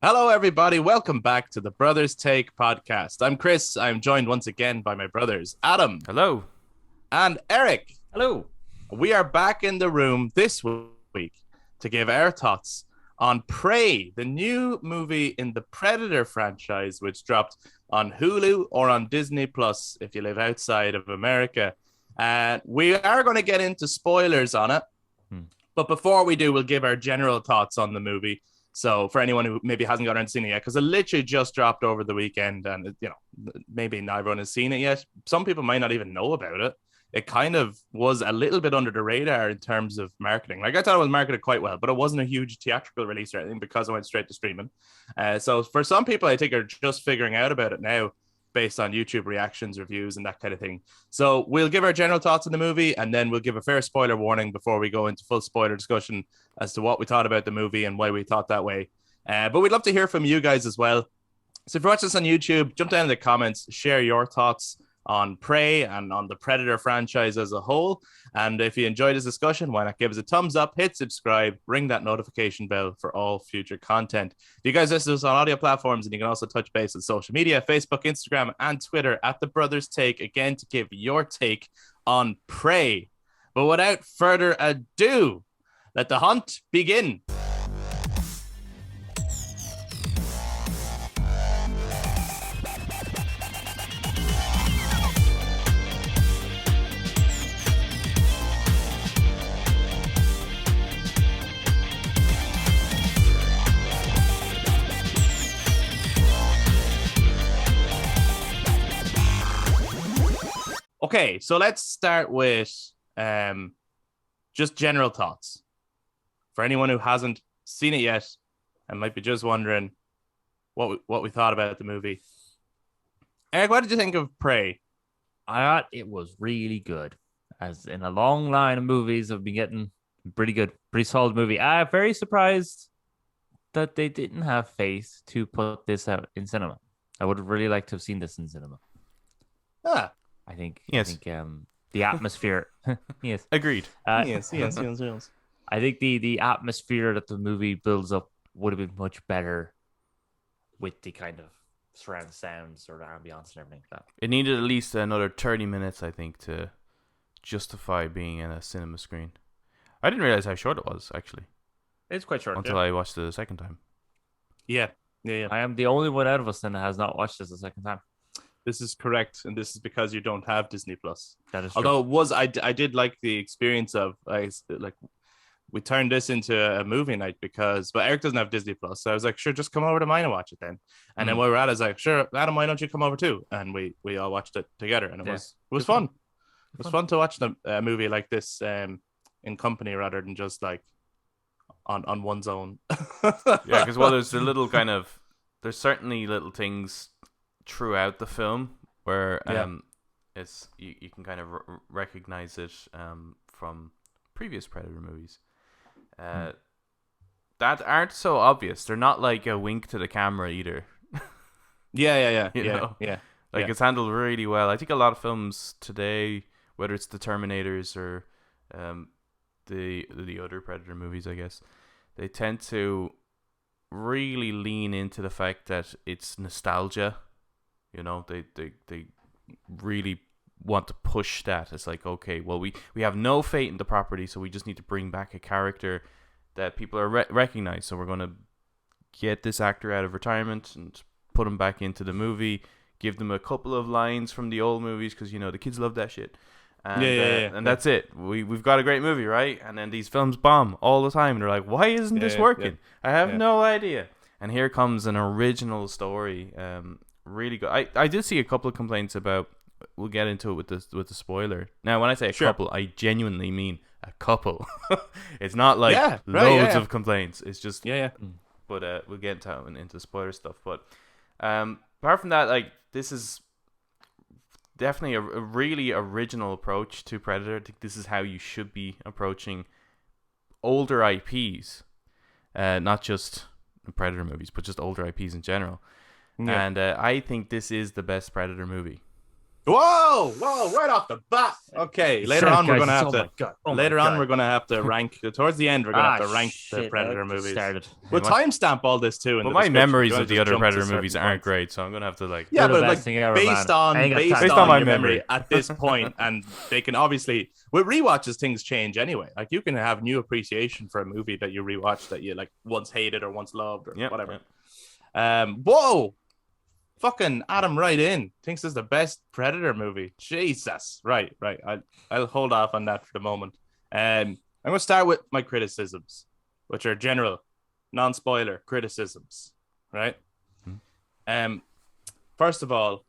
Hello, everybody. Welcome back to the Brothers Take podcast. I'm Chris. I'm joined once again by my brothers, Adam Hello. and Eric. Hello. We are back in the room this week to give our thoughts on Prey, the new movie in the Predator franchise, which dropped on Hulu or on Disney Plus if you live outside of America. We are going to get into spoilers on it. But before we do, we'll give our general thoughts on the movie. So for anyone who maybe hasn't got around to seeing it yet, because it literally just dropped over the weekend, and maybe not everyone has seen it yet. Some people might not even know about it. It kind of was a little bit under the radar in terms of marketing. Like I thought it was marketed quite well, but it wasn't a huge theatrical release or anything because it went straight to streaming. So for some people, I think are just figuring out about it now based on YouTube reactions, reviews, and that kind of thing. So we'll give our general thoughts on the movie, and then we'll give a fair spoiler warning before we go into full spoiler discussion as to what we thought about the movie and why we thought that way. But we'd love to hear from you guys as well. So if you're watching this on YouTube, jump down in the comments, share your thoughts on Prey and on the Predator franchise as a whole. And if you enjoyed this discussion, why not give us a thumbs up, hit subscribe, ring that notification bell for all future content. You guys listen to us on audio platforms, and you can also touch base on social media, Facebook, Instagram, and Twitter at The Brothers Take, again, to give your take on Prey. But without further ado, let the hunt begin. Okay, so let's start with just general thoughts. For anyone who hasn't seen it yet and might be just wondering what we thought about the movie. Eric, what did you think of Prey? I thought it was really good. As in a long line of movies, I've been getting pretty good, pretty solid movie. I'm very surprised that they didn't have faith to put this out in cinema. I would have really liked to have seen this in cinema. Ah, I think. Yes. I think the atmosphere. Yes. Agreed. yes. I think the atmosphere that the movie builds up would have been much better with the kind of surround sounds or ambiance and everything like that. It needed at least another 30 minutes, I think, to justify being in a cinema screen. I didn't realize how short it was, actually, It's quite short. until I watched it a second time. Yeah. I am the only one out of us that has not watched this a second time. This is correct, and this is because you don't have Disney Plus. That is true. Although it was, I did like the experience of like we turned this into a movie night but Eric doesn't have Disney Plus, so I was like, sure, just come over to mine and watch it then. And then while we're at it, I was like, sure, Adam, why don't you come over too? And we all watched it together, and it was fun. It was fun to watch a movie like this in company rather than just like on one's own. Yeah, because there's certainly little things throughout the film where it's you can kind of recognize it from previous Predator movies that aren't so obvious. They're not like a wink to the camera either. Yeah. It's handled really well. I think a lot of films today, whether it's the Terminators or the other Predator movies, I guess, they tend to really lean into the fact that it's nostalgia. You know, they really want to push that. It's like, okay, well, we have no faith in the property, so we just need to bring back a character that people are recognize. So we're going to get this actor out of retirement and put him back into the movie, give them a couple of lines from the old movies, because, the kids love that shit. And, and that's it. We've got a great movie, right? And then these films bomb all the time. And they're like, why isn't this working? I have no idea. And here comes an original story. Really good. I did see a couple of complaints about. We'll get into it with the spoiler. Now, when I say a couple, I genuinely mean a couple. It's not like loads of complaints. It's just But we'll get into spoiler stuff. But apart from that, like, this is definitely a really original approach to Predator. I think this is how you should be approaching older IPs, not just Predator movies, but just older IPs in general. Yeah. And I think this is the best Predator movie. Whoa, right off the bat. Okay, later Said, on we're guys, gonna have oh to. my god, oh my Later on god. we're gonna have to rank. Towards the end, we're gonna have to rank the Shit, Predator just movies. started. We'll timestamp all this too in But the my description. If you memories wanna of the just other jump to Predator certain movies aren't points. great, so I'm gonna have to like. Yeah, They're the but best like thing ever, based man. I on ain't got based time Based for on on my your memory memory. at this point, and they can obviously with rewatches things change anyway. Like you can have new appreciation for a movie that you rewatch that you like once hated or once loved or Yep. whatever. Yep. Whoa, fucking Adam right in thinks this is the best Predator movie. Jesus, right. I'll hold off on that for the moment. I'm gonna start with my criticisms, which are general, non-spoiler criticisms. Right. Hmm. First of all,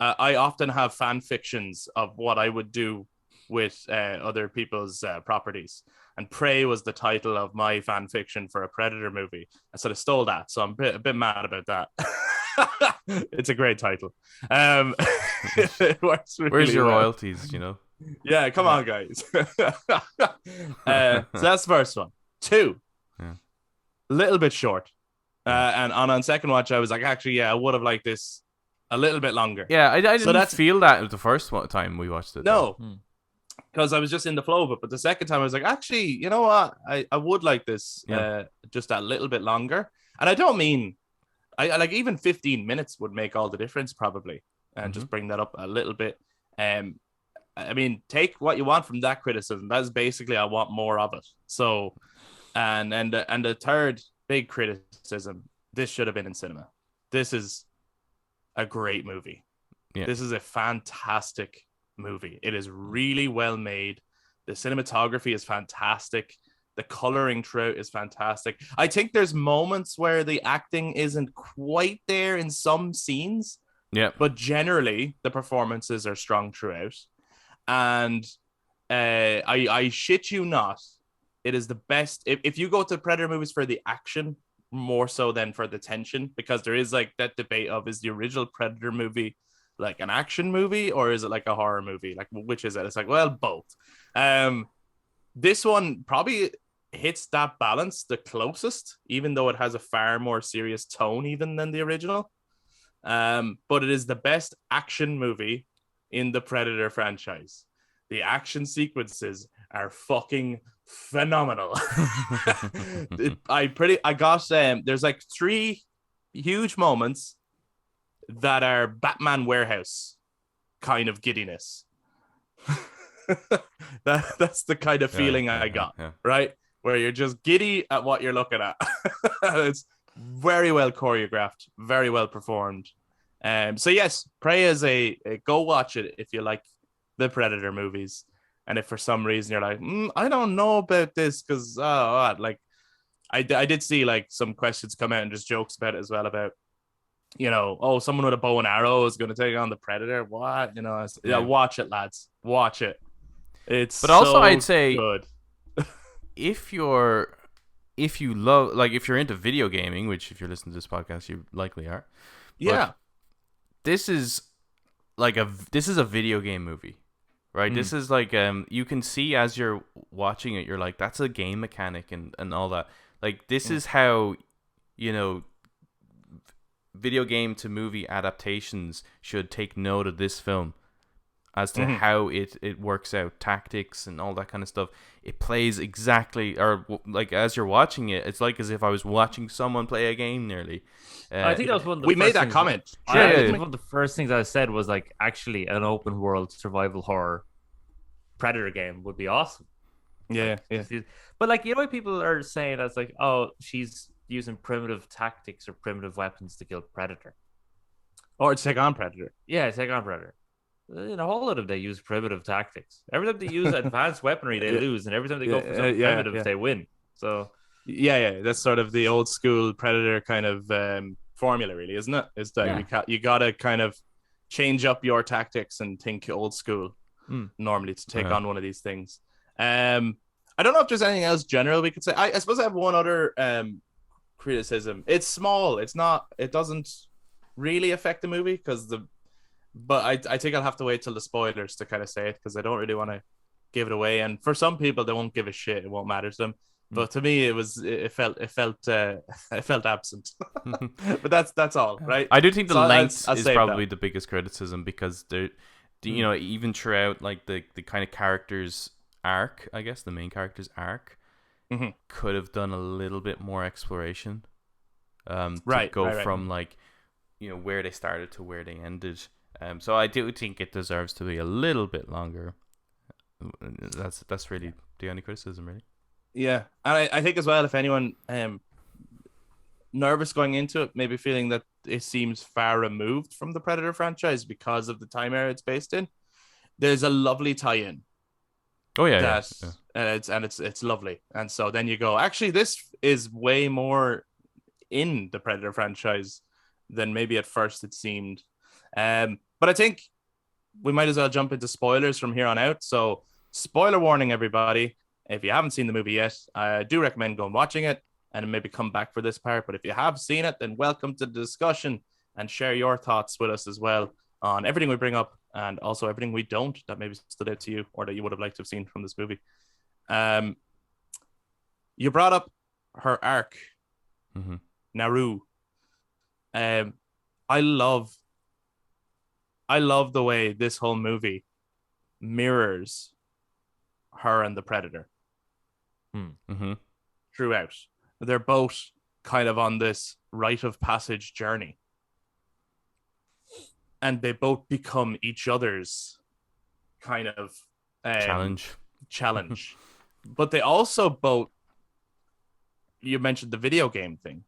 I often have fan fictions of what I would do with other people's properties. And Prey was the title of my fan fiction for a Predator movie. I sort of stole that, so I'm a bit mad about that. It's a great title. It works really Where's your well. royalties? You know. Yeah, come on, guys. So that's the first one. Two, Yeah. little bit short. And on second watch, I was like, actually, yeah, I would have liked this a little bit longer. Yeah, I So didn't that's- feel that the first time we watched it. though. No, because I was just in the flow of it. But the second time, I was like, actually, you know what? I would like this just a little bit longer. And I don't mean, I like even 15 minutes would make all the difference probably, and just bring that up a little bit. I mean, take what you want from that criticism. That's basically I want more of it. So, and the third big criticism: this should have been in cinema. This is a great movie. Yeah. This is a fantastic movie. It is really well made. The cinematography is fantastic. The coloring throughout is fantastic. I think there's moments where the acting isn't quite there in some scenes, Yeah. but generally the performances are strong throughout. And I shit you not, it is the best. If you go to Predator movies for the action more so than for the tension, because there is like that debate of, is the original Predator movie like an action movie or is it like a horror movie? Like, which is it? It's like, well, both. This one probably hits that balance the closest, even though it has a far more serious tone even than the original. But it is the best action movie in the Predator franchise. The action sequences are fucking phenomenal. There's like 3 huge moments that are Batman Warehouse kind of giddiness. That's the kind of feeling I got, right? Where you're just giddy at what you're looking at. It's very well choreographed, very well performed. So yes, Prey is a go watch it if you like the Predator movies, and if for some reason you're like, I don't know about this because like I did see like some questions come out and just jokes about it as well about, you know, oh, someone with a bow and arrow is going to take on the Predator. What? You know, yeah, watch it, lads. Watch it. It's but also so I'd say good. if you're into video gaming, which if you're listening to this podcast, you likely are. Yeah. This is a video game movie, right? This is like you can see as you're watching it, you're like, that's a game mechanic and all that. Like this is how, you know, video game to movie adaptations should take note of this film as to how it works out, tactics and all that kind of stuff. It plays exactly, or like as you're watching it, it's like as if I was watching someone play a game nearly. I think that was one of the We first made that things- comment. I Yeah. think one of the first things I said was like, actually, an open world survival horror Predator game would be awesome. Yeah. But like, you know, what people are saying that's like, oh, she's using primitive tactics or primitive weapons to kill Predator. Or to take on Predator. Yeah, take on Predator. In a whole lot of they use primitive tactics. Every time they use advanced weaponry, they lose, and every time they go for something primitive, they win. So yeah, that's sort of the old school Predator kind of formula, really, isn't it? Is that you gotta kind of change up your tactics and think old school normally to take on one of these things. I don't know if there's anything else general we could say. I suppose I have one other criticism. It's small. It doesn't really affect the movie but I think I'll have to wait till the spoilers to kind of say it because I don't really want to give it away. And for some people, they won't give a shit. It won't matter to them. But to me, it felt absent. But that's all, right? I do think the So length I'll is save probably that. the biggest criticism because you know, even throughout like the kind of character's arc, I guess the main character's arc could have done a little bit more exploration. To go from like, you know, where they started to where they ended. So I do think it deserves to be a little bit longer. That's really the only criticism, really. Yeah, and I think as well, if anyone nervous going into it, maybe feeling that it seems far removed from the Predator franchise because of the time era it's based in, there's a lovely tie-in. Oh yeah, that yeah. It's lovely, and so then you go, actually, this is way more in the Predator franchise than maybe at first it seemed. But I think we might as well jump into spoilers from here on out. So, spoiler warning, everybody. If you haven't seen the movie yet, I do recommend going watching it and maybe come back for this part. But if you have seen it, then welcome to the discussion and share your thoughts with us as well on everything we bring up and also everything we don't that maybe stood out to you or that you would have liked to have seen from this movie. You brought up her arc, Naru. I love the way this whole movie mirrors her and the Predator throughout. They're both kind of on this rite of passage journey, and they both become each other's kind of challenge. But they also both, you mentioned the video game thing,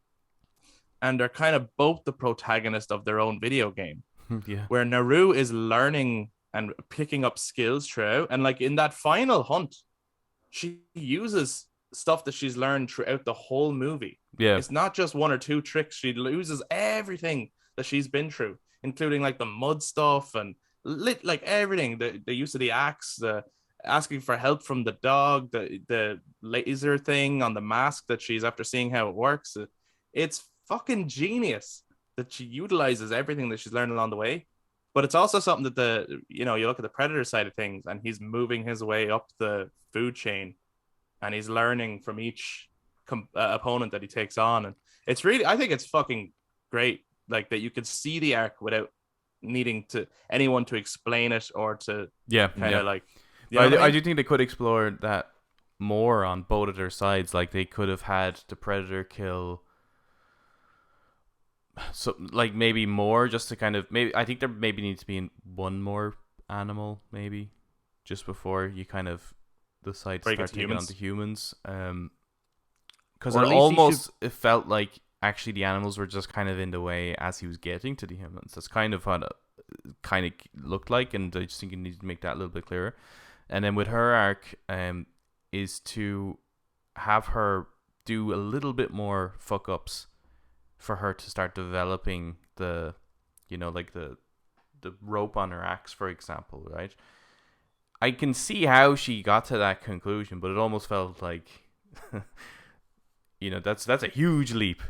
and they're kind of both the protagonist of their own video game. Yeah. Where Naru is learning and picking up skills throughout. And like in that final hunt, she uses stuff that she's learned throughout the whole movie. Yeah. It's not just one or two tricks. She uses everything that she's been through, including like the mud stuff and like everything, the use of the axe, the asking for help from the dog, the laser thing on the mask that she's after seeing how it works. It's fucking genius that she utilizes everything that she's learned along the way. But it's also something that you look at the Predator side of things, and he's moving his way up the food chain, and he's learning from each opponent that he takes on. And it's really, I think it's fucking great, like that you could see the arc without needing anyone to explain it or to kind of like. I do think they could explore that more on both of their sides. Like they could have had the Predator kill. So like maybe more just to kind of I think there maybe needs to be one more animal maybe just before you kind of decide to start taking on the humans, because it felt like actually the animals were just kind of in the way as he was getting to the humans. That's kind of what it kind of looked like, and I just think you need to make that a little bit clearer. And then with her arc is to have her do a little bit more fuck ups for her to start developing the rope on her axe, for example, right? I can see how she got to that conclusion, but it almost felt like, that's a huge leap.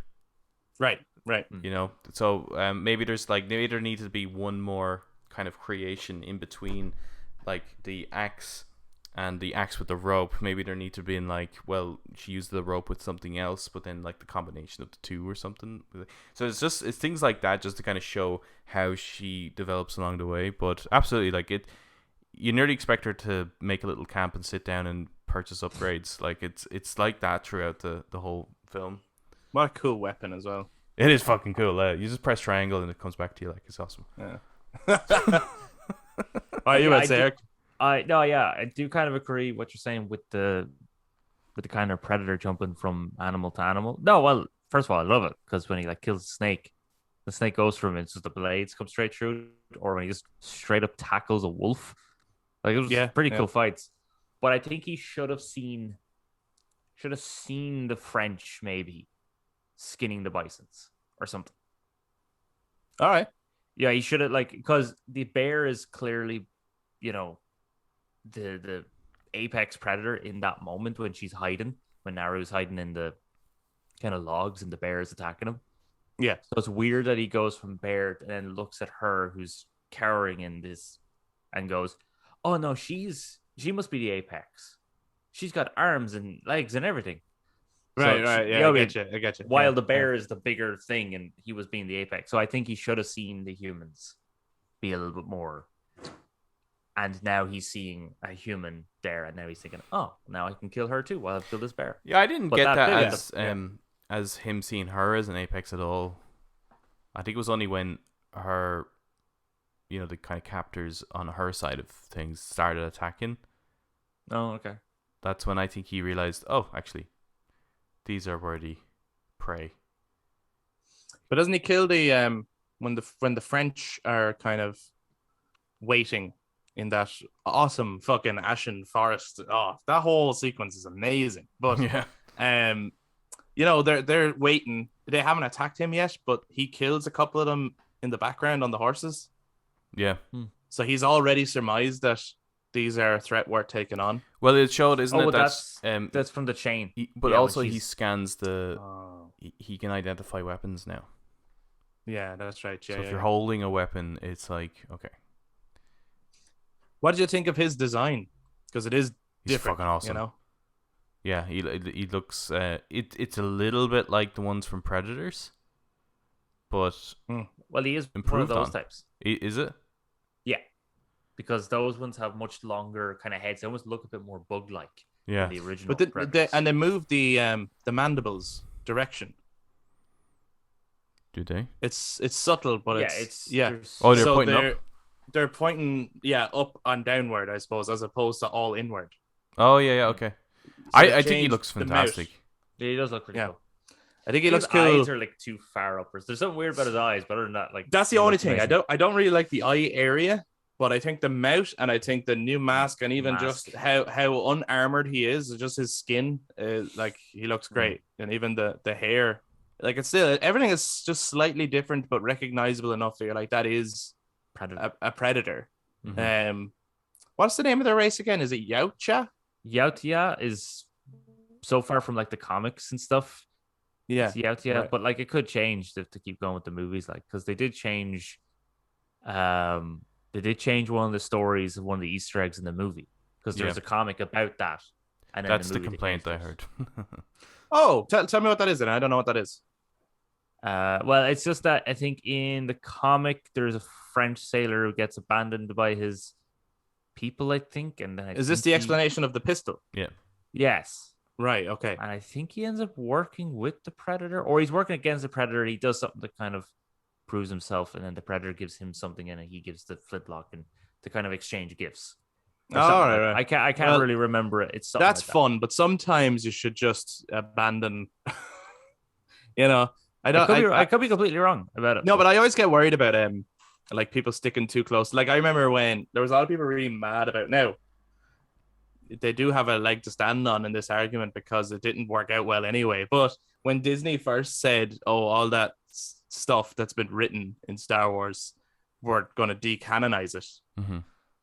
Right. So maybe there needs to be one more kind of creation in between, like the axe and the axe with the rope. Maybe there need to be she used the rope with something else, but then like the combination of the two or something. So it's things like that just to kind of show how she develops along the way. But absolutely, like you nearly expect her to make a little camp and sit down and purchase upgrades. Like it's like that throughout the whole film. What a cool weapon as well. It is fucking cool. You just press triangle and it comes back to you. Like, it's awesome. Yeah. You would say, Eric? I do kind of agree what you're saying with the kind of Predator jumping from animal to animal. No, well, first of all, I love it because when he kills the snake goes from it's just the blades come straight through, or when he just straight up tackles a wolf. Like it was pretty cool fights. But I think he should have seen the French maybe skinning the bisons or something. All right. Yeah, he should have because the bear is clearly, the apex predator in that moment when she's hiding, when Naru's hiding in the kind of logs and the bear is attacking him. Yeah. So it's weird that he goes from bear and then looks at her who's cowering in this and goes, "Oh no, she must be the apex. She's got arms and legs and everything." Right. Yeah, I get you. While the bear is the bigger thing and he was being the apex. So I think he should have seen the humans be a little bit more and now he's seeing a human there, and now he's thinking, oh, now I can kill her too while I've killed this bear. Yeah, I didn't But get that bit- as him seeing her as an apex at all. I think it was only when her, the kind of captors on her side of things started attacking. Oh, okay. That's when I think he realized, oh, actually, these are worthy prey. But doesn't he kill the when the French are kind of waiting in that awesome fucking ashen forest? Oh, that whole sequence is amazing. But Yeah. they're waiting. They haven't attacked him yet, but he kills a couple of them in the background on the horses. Yeah. So he's already surmised that these are a threat worth taking on. Well, it showed, isn't it? That's from the chain. But also he scans the. Oh. He can identify weapons now. Yeah, that's right. Yeah, so if you're holding a weapon, it's like, okay. What did you think of his design? Because it is He's different, fucking awesome. Yeah, he looks. It's a little bit like the ones from Predators, but well, he is improved one of those on. types. Is it? Yeah, because those ones have much longer kind of heads. They almost look a bit more bug-like. Yeah, than the original. But they moved the mandibles direction. Do they? It's subtle, but they're so pointing up. They're pointing up and downward, I suppose, as opposed to all inward. Oh yeah, okay. So I think he looks fantastic. Yeah, he does look pretty cool. I think he looks cool. His eyes are like too far uppers. There's something weird about his eyes, but other than that, like that's the only thing. I don't really like the eye area, but I think the mouth and I think the new mask and even just how unarmored he is, just his skin, like he looks great, and even the hair, like it's still everything is just slightly different but recognizable enough that you're like that is a predator. Mm-hmm. What's the name of the race again? Is it Yautja? Yautja is so far from like the comics and stuff. Yeah, Yautja, right. but like it could change to keep going with the movies, like because they did change. They did change one of the stories of one of the Easter eggs in the movie because there's a comic about that. And then that's the complaint I heard. Oh, tell me what that is, then. I don't know what that is. Well, it's just that I think in the comic there's a French sailor who gets abandoned by his people, I think, and then is this the explanation of the pistol? Yeah. Yes. Right. Okay. And I think he ends up working with the Predator, or he's working against the Predator. He does something that kind of proves himself, and then the Predator gives him something, and he gives the flintlock, and to kind of exchange gifts. Right. I can't really remember it. It's that's like fun, but sometimes you should just abandon. I could be completely wrong about it. No, but I always get worried about like people sticking too close. Like I remember when there was a lot of people really mad about now. They do have a leg to stand on in this argument because it didn't work out well anyway. But when Disney first said, "Oh, all that stuff that's been written in Star Wars, we're going to decanonize it,"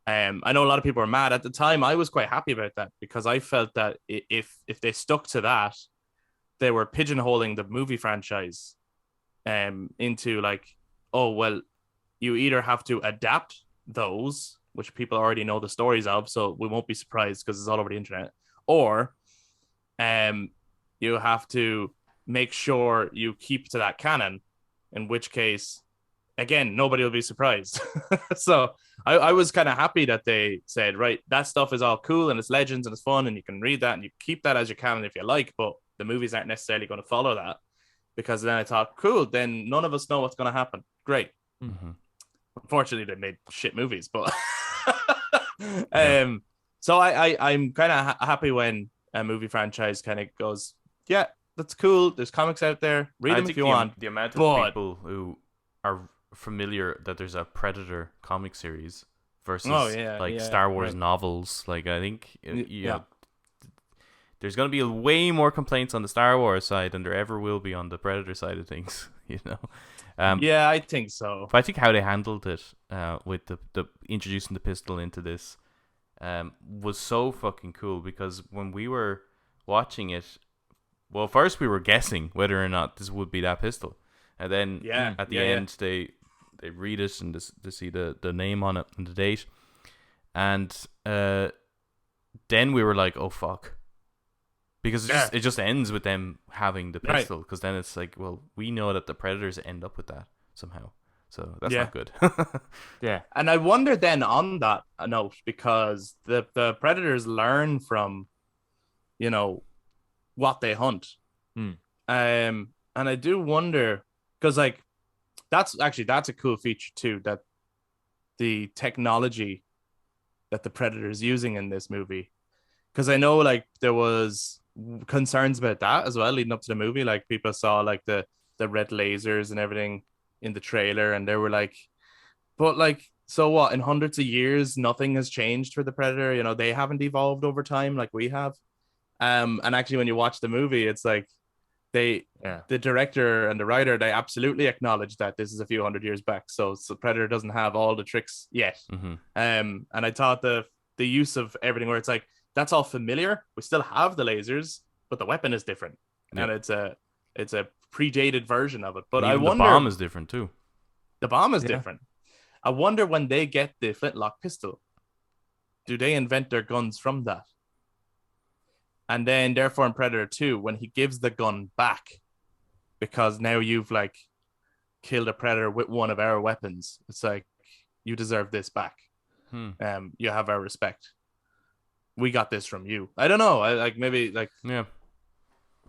I know a lot of people were mad at the time. I was quite happy about that because I felt that if they stuck to that, they were pigeonholing the movie franchise into like, oh well, you either have to adapt those, which people already know the stories of, so we won't be surprised because it's all over the internet, or you have to make sure you keep to that canon, in which case, again, nobody will be surprised. So I was kind of happy that they said, right, that stuff is all cool and it's legends and it's fun and you can read that and you keep that as your canon if you like, but the movies aren't necessarily going to follow that. Because then I thought, cool, then none of us know what's going to happen. Great. Unfortunately, they made shit movies, but so I'm kind of happy when a movie franchise kind of goes, yeah, that's cool. There's comics out there. Read them if you want. The amount of people who are familiar that there's a Predator comic series versus Star Wars novels, like I think there's going to be way more complaints on the Star Wars side than there ever will be on the Predator side of things, yeah, I think so. But I think how they handled it with the introducing the pistol into this was so fucking cool, because when we were watching it, well, first we were guessing whether or not this would be that pistol, and then at the end they read it and they see the name on it and the date, and then we were like, oh fuck. Because it just ends with them having the pistol. Because then it's like, well, we know that the Predators end up with that somehow. So that's Yeah. not good. Yeah. And I wonder then on that note, because the predators learn from, you know, what they hunt. Hmm. And I do wonder, because like that's a cool feature too, that the technology that the predator is using in this movie. Because I know like there was concerns about that as well leading up to the movie. Like people saw like the red lasers and everything in the trailer, and they were like, but like, so what? In hundreds of years, nothing has changed for the predator. You know, they haven't evolved over time like we have. And actually, when you watch the movie, it's like they, Yeah. the director and the writer, they absolutely acknowledge that this is a few hundred years back. So Predator doesn't have all the tricks yet. Mm-hmm. And I thought the use of everything where it's like that's all familiar. We still have the lasers, but the weapon is different, and it's a predated version of it. But And I even wonder, the bomb is different too. the bomb is Yeah. different. I wonder when they get the flintlock pistol, do they invent their guns from that? And then, therefore, in Predator 2, when he gives the gun back, because now you've like killed a predator with one of our weapons, it's like you deserve this back. You have our respect. We got this from you. I don't know. I like maybe like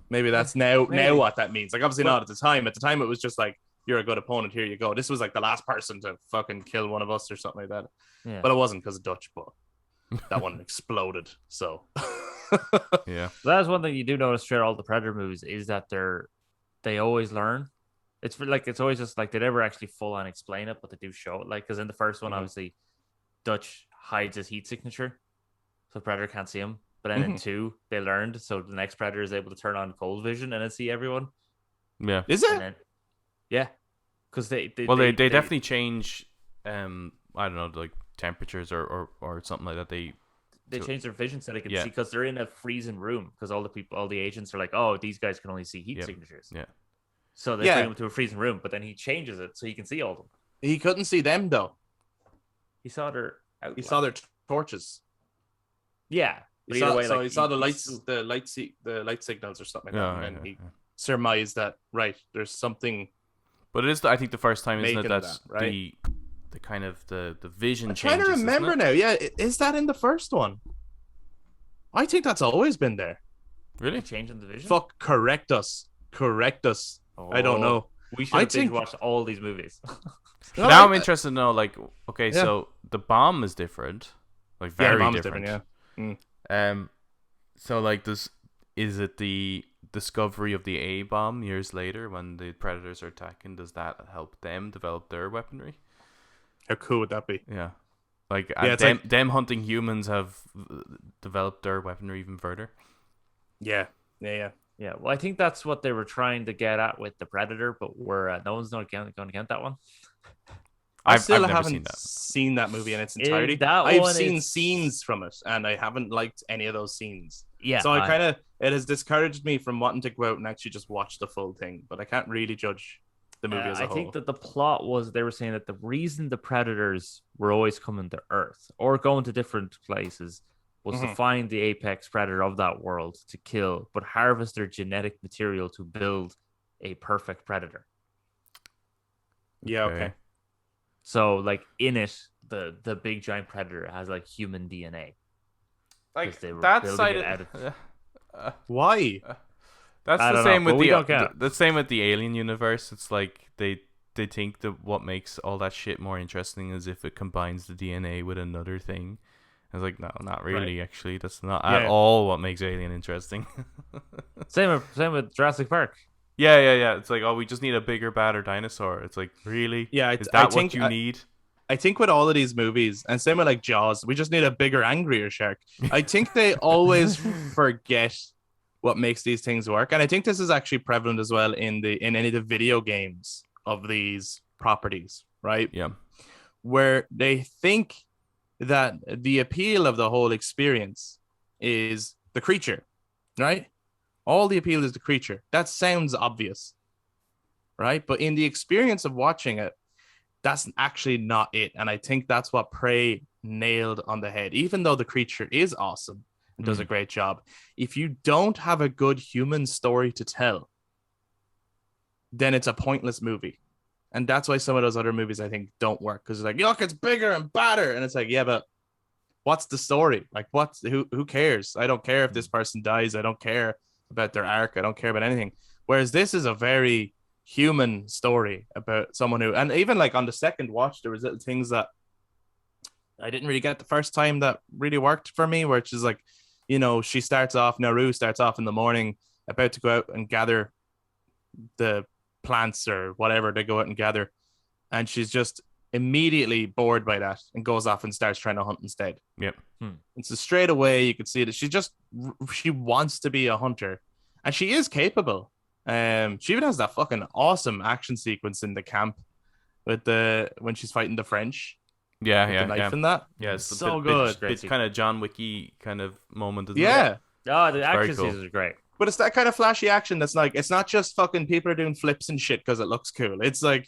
maybe that's now what that means. Like obviously not at the time. At the time, it was just like you're a good opponent. Here you go. This was like the last person to fucking kill one of us or something like that. Yeah. But it wasn't because of Dutch. But that one exploded. So Yeah. That's one thing you do notice throughout all the Predator movies is that they always learn. It's always just like they never actually full on explain it, but they do show it. Like because in the first one, obviously, Dutch hides his heat signature, so Predator can't see him. But then in 2, they learned, so the next Predator is able to turn on cold vision and then see everyone. Yeah. Is it? Then, yeah, because they definitely change. I don't know, like temperatures or something like that. They change their vision so they can Yeah. see, because they're in a freezing room, because all the agents are like, oh, these guys can only see heat signatures. Yeah. So they bring him to a freezing room, but then he changes it so he can see all of them. He couldn't see them though. He saw their outline. He saw their torches. Yeah. He saw the light signals or something like that, and then he surmised that there's something. But it is, I think, the first time, isn't it? That's that, right? the kind of the vision. I'm trying to remember now. Yeah, is that in the first one? I think that's always been there. Really? Changing the vision? Fuck, correct us. Oh, I don't know. We should have watched all these movies. Now I'm interested to know, like, okay, so the bomb is different, like very different. Yeah. So like, is it the discovery of the A bomb years later when the predators are attacking? Does that help them develop their weaponry? How cool would that be? Yeah, like them hunting humans have developed their weaponry even further. Yeah. Yeah, well, I think that's what they were trying to get at with the Predator, but no one's not going to count that one. I still never haven't seen that movie in its entirety. I've seen scenes from it, and I haven't liked any of those scenes. Yeah, so it has discouraged me from wanting to go out and actually just watch the full thing. But I can't really judge the movie as a whole. I think that the plot was they were saying that the reason the Predators were always coming to Earth or going to different places was to find the apex predator of that world to kill, but harvest their genetic material to build a perfect predator. Yeah, okay. So, like, in it, the big giant predator has, like, human DNA. Like, that side of... Why? That's the same with the same with the Alien universe. It's like they think that what makes all that shit more interesting is if it combines the DNA with another thing. I was like, no, not really. Actually, that's not at all what makes Alien interesting. Same with Jurassic Park. Yeah. It's like, oh, we just need a bigger, badder dinosaur. It's like, really? Yeah, is that what you need? I think with all of these movies, and same with like Jaws, we just need a bigger, angrier shark. I think they always forget what makes these things work, and I think this is actually prevalent as well in any of the video games of these properties, right? Yeah, where they think that the appeal of the whole experience is the creature, right? All the appeal is the creature. That sounds obvious, right? But in the experience of watching it, that's actually not it. And I think that's what Prey nailed on the head. Even though the creature is awesome and does a great job, if you don't have a good human story to tell, then it's a pointless movie. And that's why some of those other movies I think don't work, because it's like, look, it's bigger and badder, and it's like, yeah, but what's the story? Like, who cares? I don't care if this person dies. I don't care about their arc. I don't care about anything. Whereas this is a very human story about someone who, and even like on the second watch, there was little things that I didn't really get the first time that really worked for me, where it's just like, Naru starts off in the morning about to go out and gather the plants or whatever they go out and gather, and she's just immediately bored by that and goes off and starts trying to hunt instead. Yep. And so straight away you could see that she wants to be a hunter, and she is capable. She even has that fucking awesome action sequence in the camp with when she's fighting the French. Yeah, the knife in that. Yeah, it's so good. It's kind of John Wicky kind of moment, isn't yeah. it? Oh, the action cool. scenes are great. But it's that kind of flashy action that's like, it's not just fucking people are doing flips and shit because it looks cool. It's like,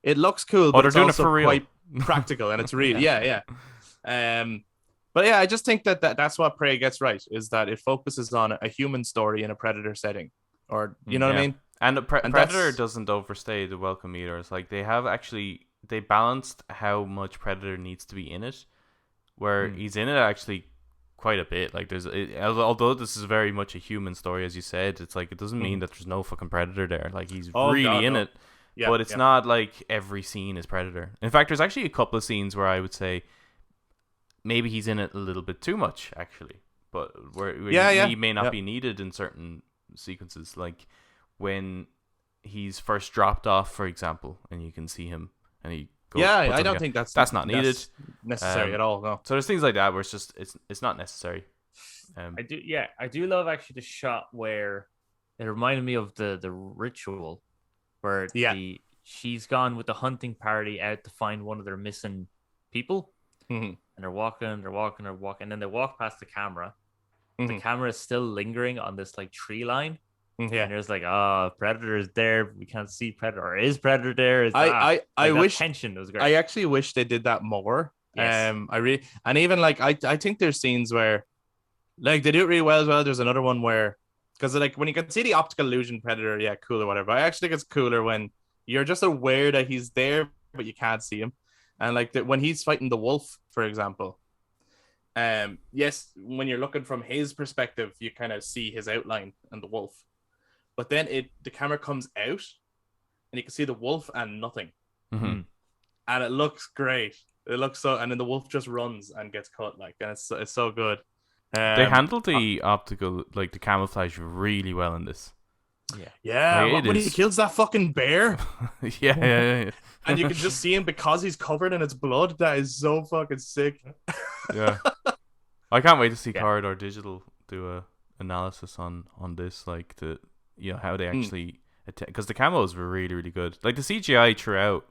it looks cool, but they're it's doing it also for real. quite practical, and it's real. Yeah. But yeah, I just think that's what Prey gets right, is that it focuses on a human story in a Predator setting, or you know what I mean. And Predator doesn't overstay the welcome either. It's like they balanced how much Predator needs to be in it, where he's in it actually quite a bit. Like although this is very much a human story, as you said, it's like it doesn't mean that there's no fucking Predator there. Like he's really in it. Yeah, but it's not like every scene is Predator. In fact, there's actually a couple of scenes where I would say maybe he's in it a little bit too much, actually. But where he may not be needed in certain sequences, like when he's first dropped off, for example, and you can see him, and he goes, I don't think that's not needed necessary at all. No. So there's things like that where it's not necessary. I do love actually the shot where it reminded me of the Ritual, where she's gone with the hunting party out to find one of their missing people, and they're walking, and then they walk past the camera. The camera is still lingering on this like tree line. And there's like, Predator is there. We can't see Predator. Or is Predator there? I wish tension was great. I actually wish they did that more. Yes. And even like I think there's scenes where like they do it really well as well. There's another one where, because like when you can see the optical illusion Predator, yeah, cool or whatever. But I actually think it's cooler when you're just aware that he's there, but you can't see him. And like when he's fighting the wolf, for example. Yes, when you're looking from his perspective, you kind of see his outline and the wolf. But then the camera comes out, and you can see the wolf and nothing, and it looks great. It looks so, and then the wolf just runs and gets cut, like, and it's so good. They handled the optical, like the camouflage, really well in this. Yeah. When he kills that fucking bear, yeah. And you can just see him because he's covered in its blood. That is so fucking sick. Yeah, I can't wait to see Corridor Digital do a analysis on this, like how they actually, because the camos were really, really good. Like the CGI throughout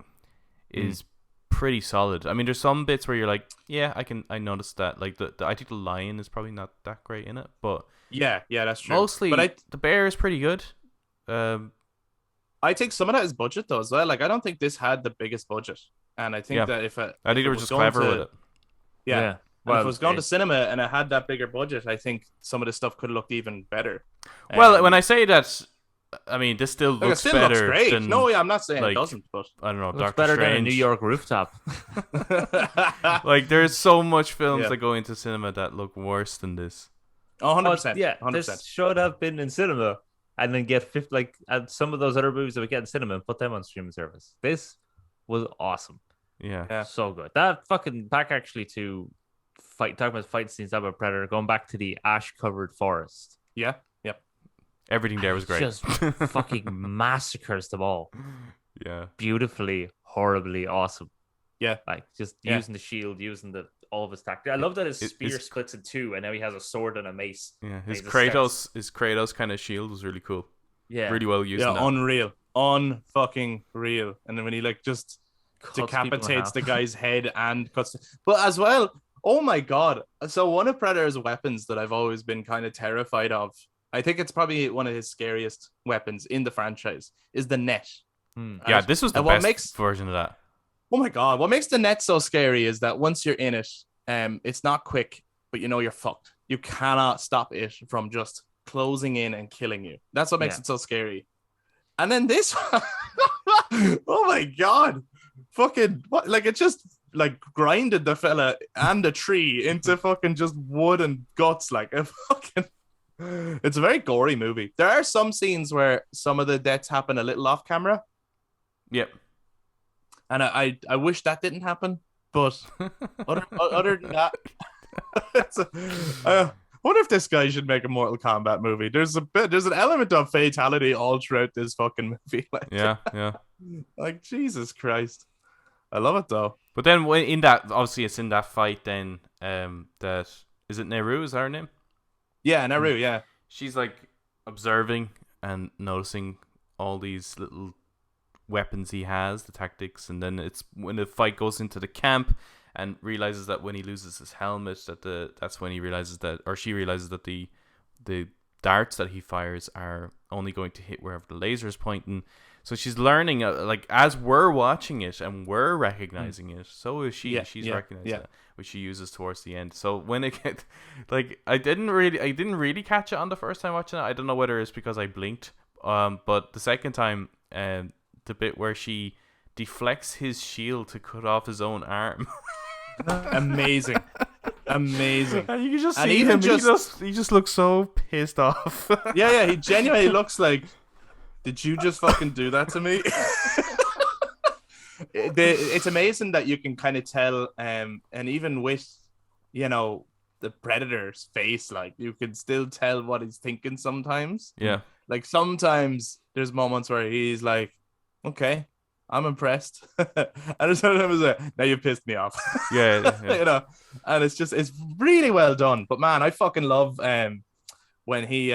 is pretty solid. I mean, there's some bits where you're like, I noticed that. Like I think the lion is probably not that great in it, but yeah, that's true. Mostly, but the bear is pretty good. I think some of that is budget though as well. Like I don't think this had the biggest budget, and I think that I think they were just clever with it. Yeah. Well, if it was going to cinema and it had that bigger budget, I think some of this stuff could have looked even better. Well, when I say that, I mean this still looks better. Looks great. Than, no, I'm not saying it doesn't, but I don't know. It looks Doctor better Strange. than a New York rooftop. Like there's so much films that go into cinema that look worse than this. 100%. Yeah, 100%. This should have been in cinema, and then get and some of those other movies that we get in cinema and put them on streaming service. This was awesome. Yeah. So good. That fucking back actually to talking about fight scenes about Predator, going back to the ash covered forest. Yeah. Everything there was great. Just fucking massacres them all. Yeah. Beautifully, horribly awesome. Yeah. Like just using the shield, using all of his tactics. I love that his spear splits in two, and now he has a sword and a mace. Yeah, his Kratos kind of shield was really cool. Yeah, really well used. Yeah, unreal, unfucking real. And then when he like just decapitates the guy's head and cuts, but as well, oh my god! So one of Predator's weapons that I've always been kind of terrified of, I think it's probably one of his scariest weapons in the franchise, is the net. Yeah, this was the best version of that. Oh my god, what makes the net so scary is that once you're in it, it's not quick, but you're fucked. You cannot stop it from just closing in and killing you. That's what makes it so scary. And then this Oh my god. Fucking what, like it just like grinded the fella and the tree into fucking just wood and guts. Like a fucking it's a very gory movie. There are some scenes where some of the deaths happen a little off camera. Yep. And I wish that didn't happen. But other than that, I wonder if this guy should make a Mortal Kombat movie. There's an element of fatality all throughout this fucking movie. Yeah. Like Jesus Christ. I love it though. But then when in that, obviously it's in that fight then, that, is it Nehru, is that her name? Yeah, Naru, yeah. She's like observing and noticing all these little weapons he has, the tactics, and then it's when the fight goes into the camp and realizes that when he loses his helmet, that's when he realizes that, or she realizes that the darts that he fires are only going to hit wherever the laser is pointing. So she's learning, like as we're watching it and we're recognizing it, so is she. She's recognizing it, which she uses towards the end. So when it gets, like, I didn't really catch it on the first time watching it. I don't know whether it's because I blinked, but the second time, the bit where she deflects his shield to cut off his own arm. Amazing. And you can just see him. He just looks so pissed off. Yeah. He genuinely looks like, did you just fucking do that to me? It's amazing that you can kind of tell, and even with, the Predator's face, like you can still tell what he's thinking sometimes. Yeah. Like sometimes there's moments where he's like, okay, I'm impressed. And sometimes now you pissed me off. Yeah. And it's really well done. But man, I fucking love when he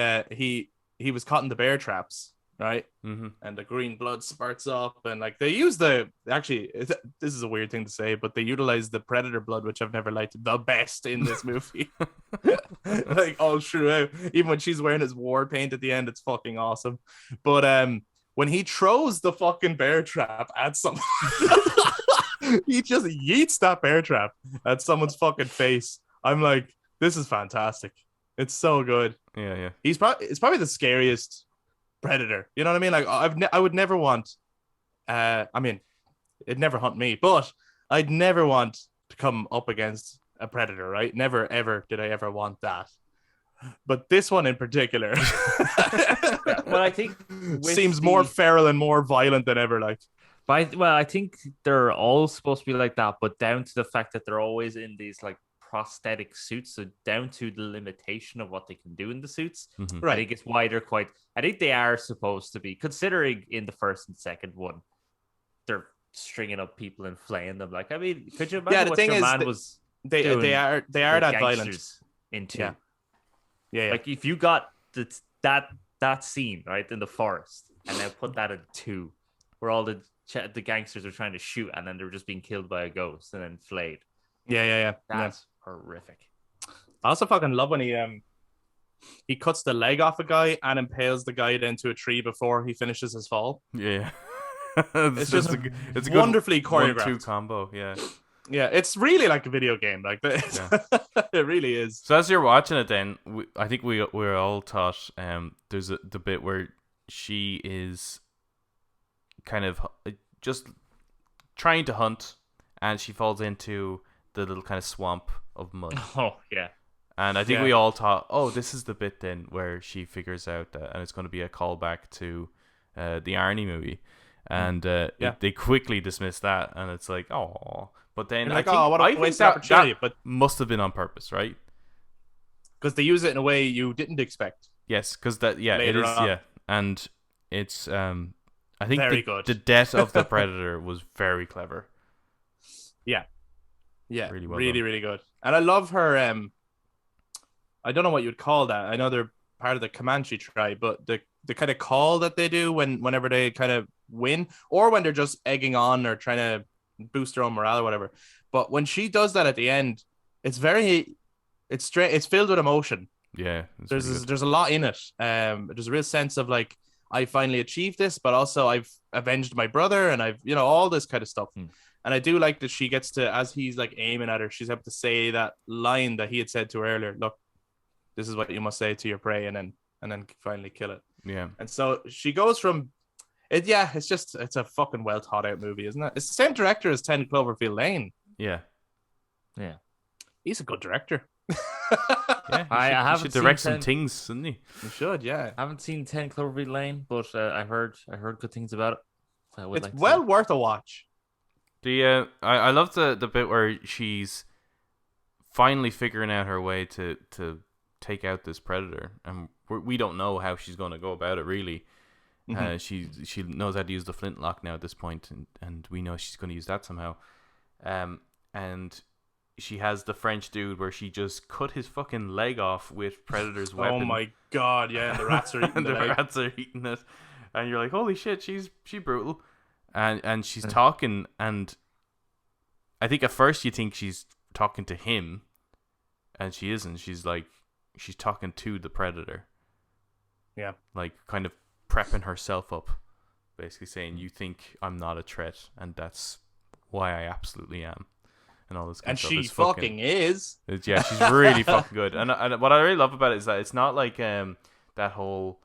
was caught in the bear traps, right? Mm-hmm. And the green blood spurts up, and like they use this is a weird thing to say, but they utilize the Predator blood, which I've never liked, the best in this movie. Like all throughout, even when she's wearing his war paint at the end, it's fucking awesome. But when he throws the fucking bear trap at someone, he just yeets that bear trap at someone's fucking face. I'm like, this is fantastic. It's so good. Yeah. It's probably the scariest Predator. You know what I mean? Like I would never want. It'd never hunt me, but I'd never want to come up against a Predator. Right? Never ever did I ever want that. But this one in particular, well, I think seems more feral and more violent than ever. Like, I think they're all supposed to be like that, but down to the fact that they're always in these like prosthetic suits, so down to the limitation of what they can do in the suits. Mm-hmm. Right. I think it's why I think they are supposed to be, considering in the first and second one, they're stringing up people and flaying them. Like, I mean, could you imagine what your man was? They are that violent into. Yeah. Like if you got that scene right in the forest, and then put that in 2, where all the gangsters are trying to shoot, and then they're just being killed by a ghost and then flayed. Yeah. That's horrific. I also fucking love when he cuts the leg off a guy and impales the guy into a tree before he finishes his fall. Yeah. It's just it's a wonderfully good choreographed 1-2 combo. Yeah, it's really like a video game. Like it really is. So as you're watching it, then I think we're all taught. There's the bit where she is kind of just trying to hunt, and she falls into the little kind of swamp of mud. Oh yeah. And I think we all thought, oh, this is the bit then where she figures out that, and it's going to be a callback to the Arnie movie, and they quickly dismiss that, and it's like, oh. But then I think that must have been on purpose, right? Because they use it in a way you didn't expect. Yes, because it is on. yeah, and it's I think very good. The death of the Predator was very clever. Yeah, really well really, done. really good. And I love her. I don't know what you'd call that. I know they're part of the Comanche tribe, but the kind of call that they do whenever they kind of win, or when they're just egging on or trying to boost their own morale or whatever. But when she does that at the end, it's filled with emotion. Yeah, there's a lot in it. There's a real sense of like, I finally achieved this, but also I've avenged my brother, and I've all this kind of stuff. And I do like that she gets to, as he's like aiming at her, she's able to say that line that he had said to her earlier. Look, this is what you must say to your prey, and then finally kill it. Yeah. And so she goes from, It's a fucking well thought out movie, isn't it? It's the same director as 10 Cloverfield Lane. Yeah. Yeah. He's a good director. Yeah, I he haven't should seen direct some 10 things, shouldn't he? You should, yeah. I haven't seen 10 Cloverfield Lane, but I heard good things about it. So I would It's like to well see it. worth a watch. I love the bit where she's finally figuring out her way to take out this predator, and we don't know how she's going to go about it really. She knows how to use the flintlock now at this point, and we know she's going to use that somehow. And she has the French dude where she just cut his fucking leg off with Predator's weapon. Oh my god, yeah, and the rats are eating And the the leg. rats are eating it, and you're like, holy shit, she's brutal, and she's talking, and I think at first you think she's talking to him, and she isn't. She's talking to the Predator. Yeah, like kind of prepping herself up, basically saying, you think I'm not a threat, and that's why I absolutely am, and all this kind and of stuff. she It's fucking is. yeah, she's really fucking good. And what I really love about it is that it's not like that whole,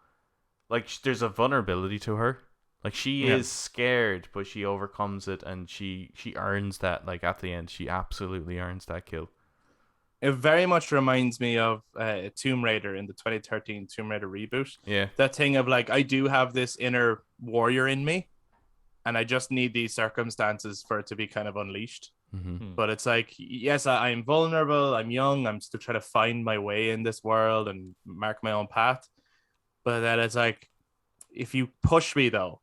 like, there's a vulnerability to her. Like, she is scared, but she overcomes it, and she earns that. Like, at the end, she absolutely earns that kill. It very much reminds me of Tomb Raider in the 2013 Tomb Raider reboot. Yeah. That thing of like, I do have this inner warrior in me, and I just need these circumstances for it to be kind of unleashed. Mm-hmm. But it's like, yes, I'm vulnerable, I'm young, I'm still trying to find my way in this world and mark my own path. But then it's like, if you push me though,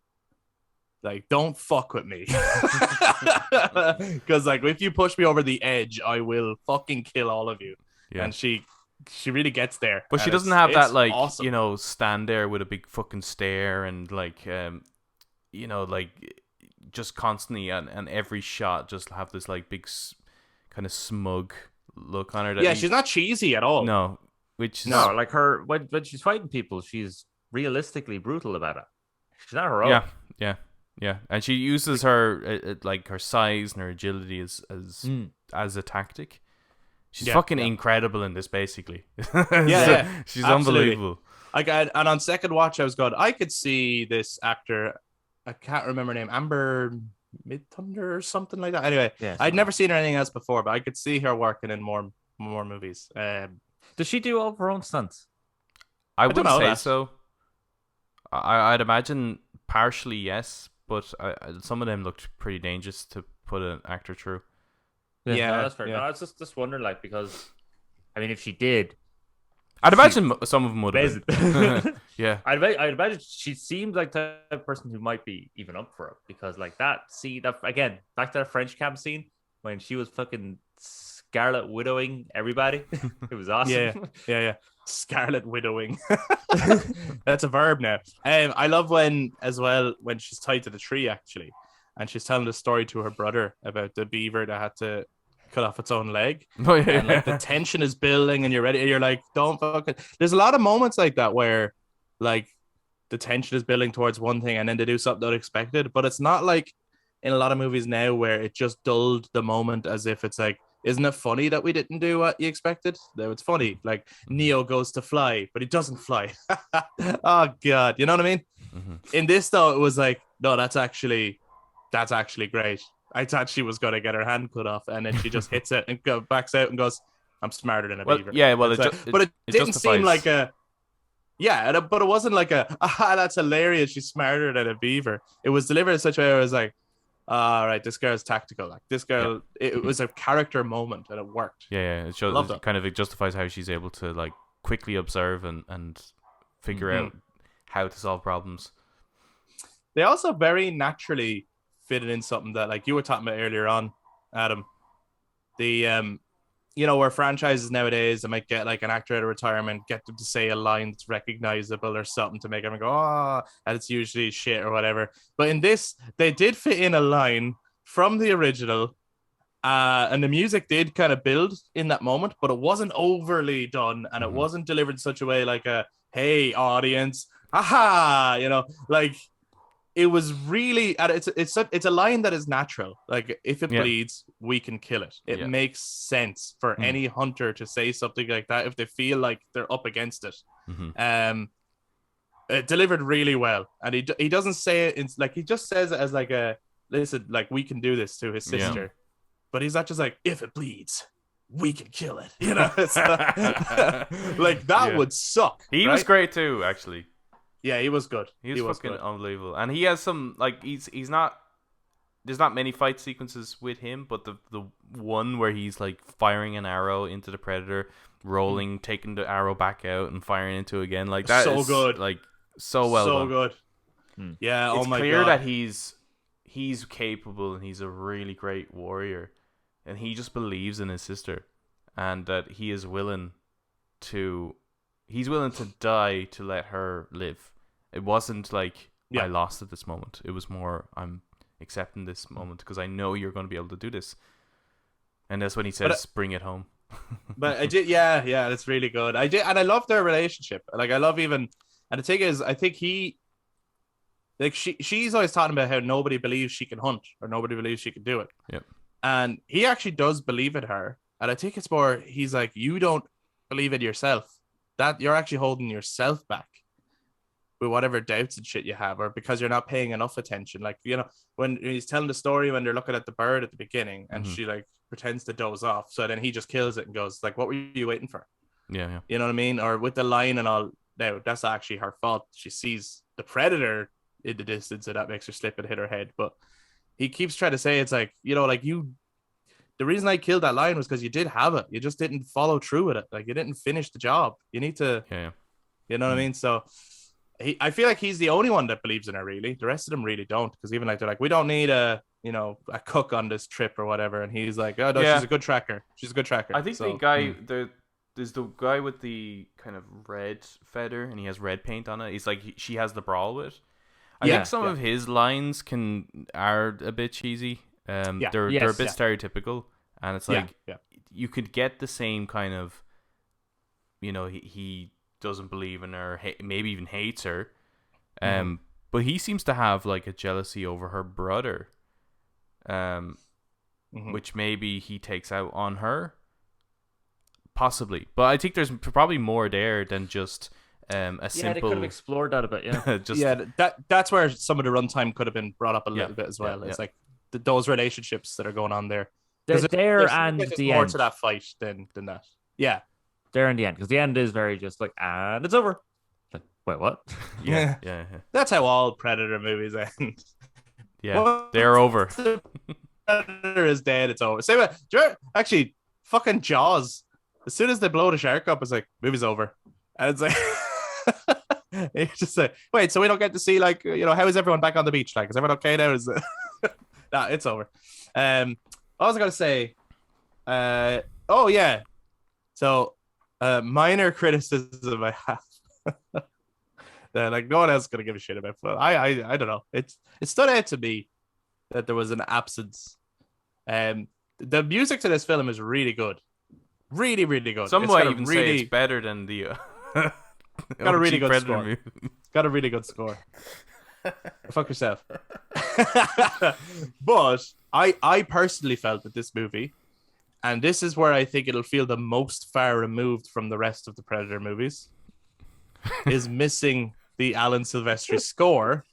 like, don't fuck with me. Because like, if you push me over the edge, I will fucking kill all of you. Yeah. And she really gets there. But she and doesn't have that, like, awesome. you know, stand there with a big fucking stare and, like, you know, like, just constantly and every shot just have this, like, big kind of smug look on her. That she's not cheesy at all. No. Which is... No, like her, when she's fighting people, she's realistically brutal about it. She's not heroic. Yeah. And she uses her, like, her size and her agility as a tactic. She's fucking incredible in this, basically. She's absolutely. unbelievable. And on second watch, I was going, I could see this actor, I can't remember her name, Amber Mid-Thunder or something like that. Anyway, I'd never seen her anything else before, but I could see her working in more movies. Does she do all of her own stunts? I wouldn't say that. so. I'd imagine partially yes, but some of them looked pretty dangerous to put an actor through. Yeah, no, that's fair. No, I was just wondering, like, because, I mean, if she did, I'd imagine some of them would have been. Yeah. I'd imagine she seemed like the type of person who might be even up for it, because, like, that again, back to that French camp scene when she was fucking Scarlet Widowing everybody. It was awesome. Yeah. Scarlet Widowing. That's a verb now. I love when she's tied to the tree, actually, and she's telling the story to her brother about the beaver that had to cut off its own leg. Oh, yeah. And like the tension is building and you're ready. You're like, don't fucking. There's a lot of moments like that where like the tension is building towards one thing and then they do something unexpected. But it's not like in a lot of movies now where it just dulled the moment, as if it's like, isn't it funny that we didn't do what you expected? No, it's funny. Like Neo goes to fly, but he doesn't fly. Oh God. You know what I mean? Mm-hmm. In this though, it was like, no, that's actually great. I thought she was going to get her hand cut off, and then she just hits it and backs out and goes, I'm smarter than a beaver. Yeah, well, but it didn't seem like a... Yeah, but it wasn't like that's hilarious, she's smarter than a beaver. It was delivered in such a way where I was like, all right, this girl's tactical. Like, this girl, it was a character moment, and it worked. Yeah, it shows, it justifies how she's able to, like, quickly observe and figure out how to solve problems. They also very naturally fitted in something that, like you were talking about earlier on, Adam. The where franchises nowadays, they might get like an actor out of retirement, get them to say a line that's recognizable or something to make them go, and it's usually shit or whatever. But in this, they did fit in a line from the original, and the music did kind of build in that moment, but it wasn't overly done, and it wasn't delivered in such a way like a, hey audience, aha, like. It was really, it's a line that is natural. Like, if it bleeds, we can kill it. It makes sense for any hunter to say something like that if they feel like they're up against it. Mm-hmm. delivered really well, and he doesn't say it in like he just says it as like a listen, like we can do this to his Yeah. sister, but he's not just like if it bleeds, we can kill it. You know, like that Yeah. would suck. He right? was great too, actually. Yeah, he was good. He was fucking unbelievable, and he has some like he's not. There's not many fight sequences with him, but the one where he's like firing an arrow into the predator, rolling, taking the arrow back out, and firing into it again, like that So is good. like so well so done. good. Yeah. It's oh my clear god. that he's capable and he's a really great warrior, and he just believes in his sister, and that he's willing to die to let her live. It wasn't like I lost at this moment. It was more I'm accepting this moment because I know you're going to be able to do this, and that's when he says, "Bring it home." But I did, yeah, that's really good. I did, and I love their relationship. Like I love even, and the thing is, I think he, like she's always talking about how nobody believes she can hunt or nobody believes she can do it. Yep. And he actually does believe in her, and I think it's more he's like, you don't believe in yourself. That you're actually holding yourself back with whatever doubts and shit you have, or because you're not paying enough attention. Like, you know, when he's telling the story when they're looking at the bird at the beginning and she like pretends to doze off. So then he just kills it and goes like, what were you waiting for? Yeah. You know what I mean? Or with the lion and all. Now that's actually her fault. She sees the predator in the distance and that makes her slip and hit her head. But he keeps trying to say, it's like, you know, like the reason I killed that lion was because you did have it. You just didn't follow through with it. Like you didn't finish the job. You need to, you know what I mean? So I feel like he's the only one that believes in her, really. The rest of them really don't, because even like they're like, we don't need a cook on this trip or whatever, and he's like, oh no, she's a good tracker. She's a good tracker. I think the guy there's the guy with the kind of red feather, and he has red paint on it. He's like she has the brawl with. I think some of his lines are a bit cheesy. They're a bit stereotypical, and it's like you could get the same kind of, you know, he doesn't believe in her, maybe even hates her, but he seems to have like a jealousy over her brother, which maybe he takes out on her, possibly. But I think there's probably more there than just a simple. They could have explored that a bit. That's where some of the runtime could have been brought up a little bit as well. It's like those relationships that are going on there. There and the more end to that fight than that. Yeah. There in the end, because the end is very just like, and it's over. Like, wait, what? Yeah. That's how all Predator movies end. Yeah, well, they're over. The Predator is dead. It's over. Same way. Actually, fucking Jaws. As soon as they blow the shark up, it's like movie's over, and it's like it's just like, wait, so we don't get to see like, you know, how is everyone back on the beach? Like, is everyone okay now? Is it? Nah, it's over. What was I gonna say? Oh yeah. So. Minor criticism I have that like no one else is gonna give a shit about, but I don't know. It stood out to me that there was an absence. The music to this film is really good, really good. Some might even say it's better than the got a really good Predator score. movie. Got a really good score. Fuck yourself. But I personally felt that this movie. And this is where I think it'll feel the most far removed from the rest of the Predator movies, is missing the Alan Silvestri score,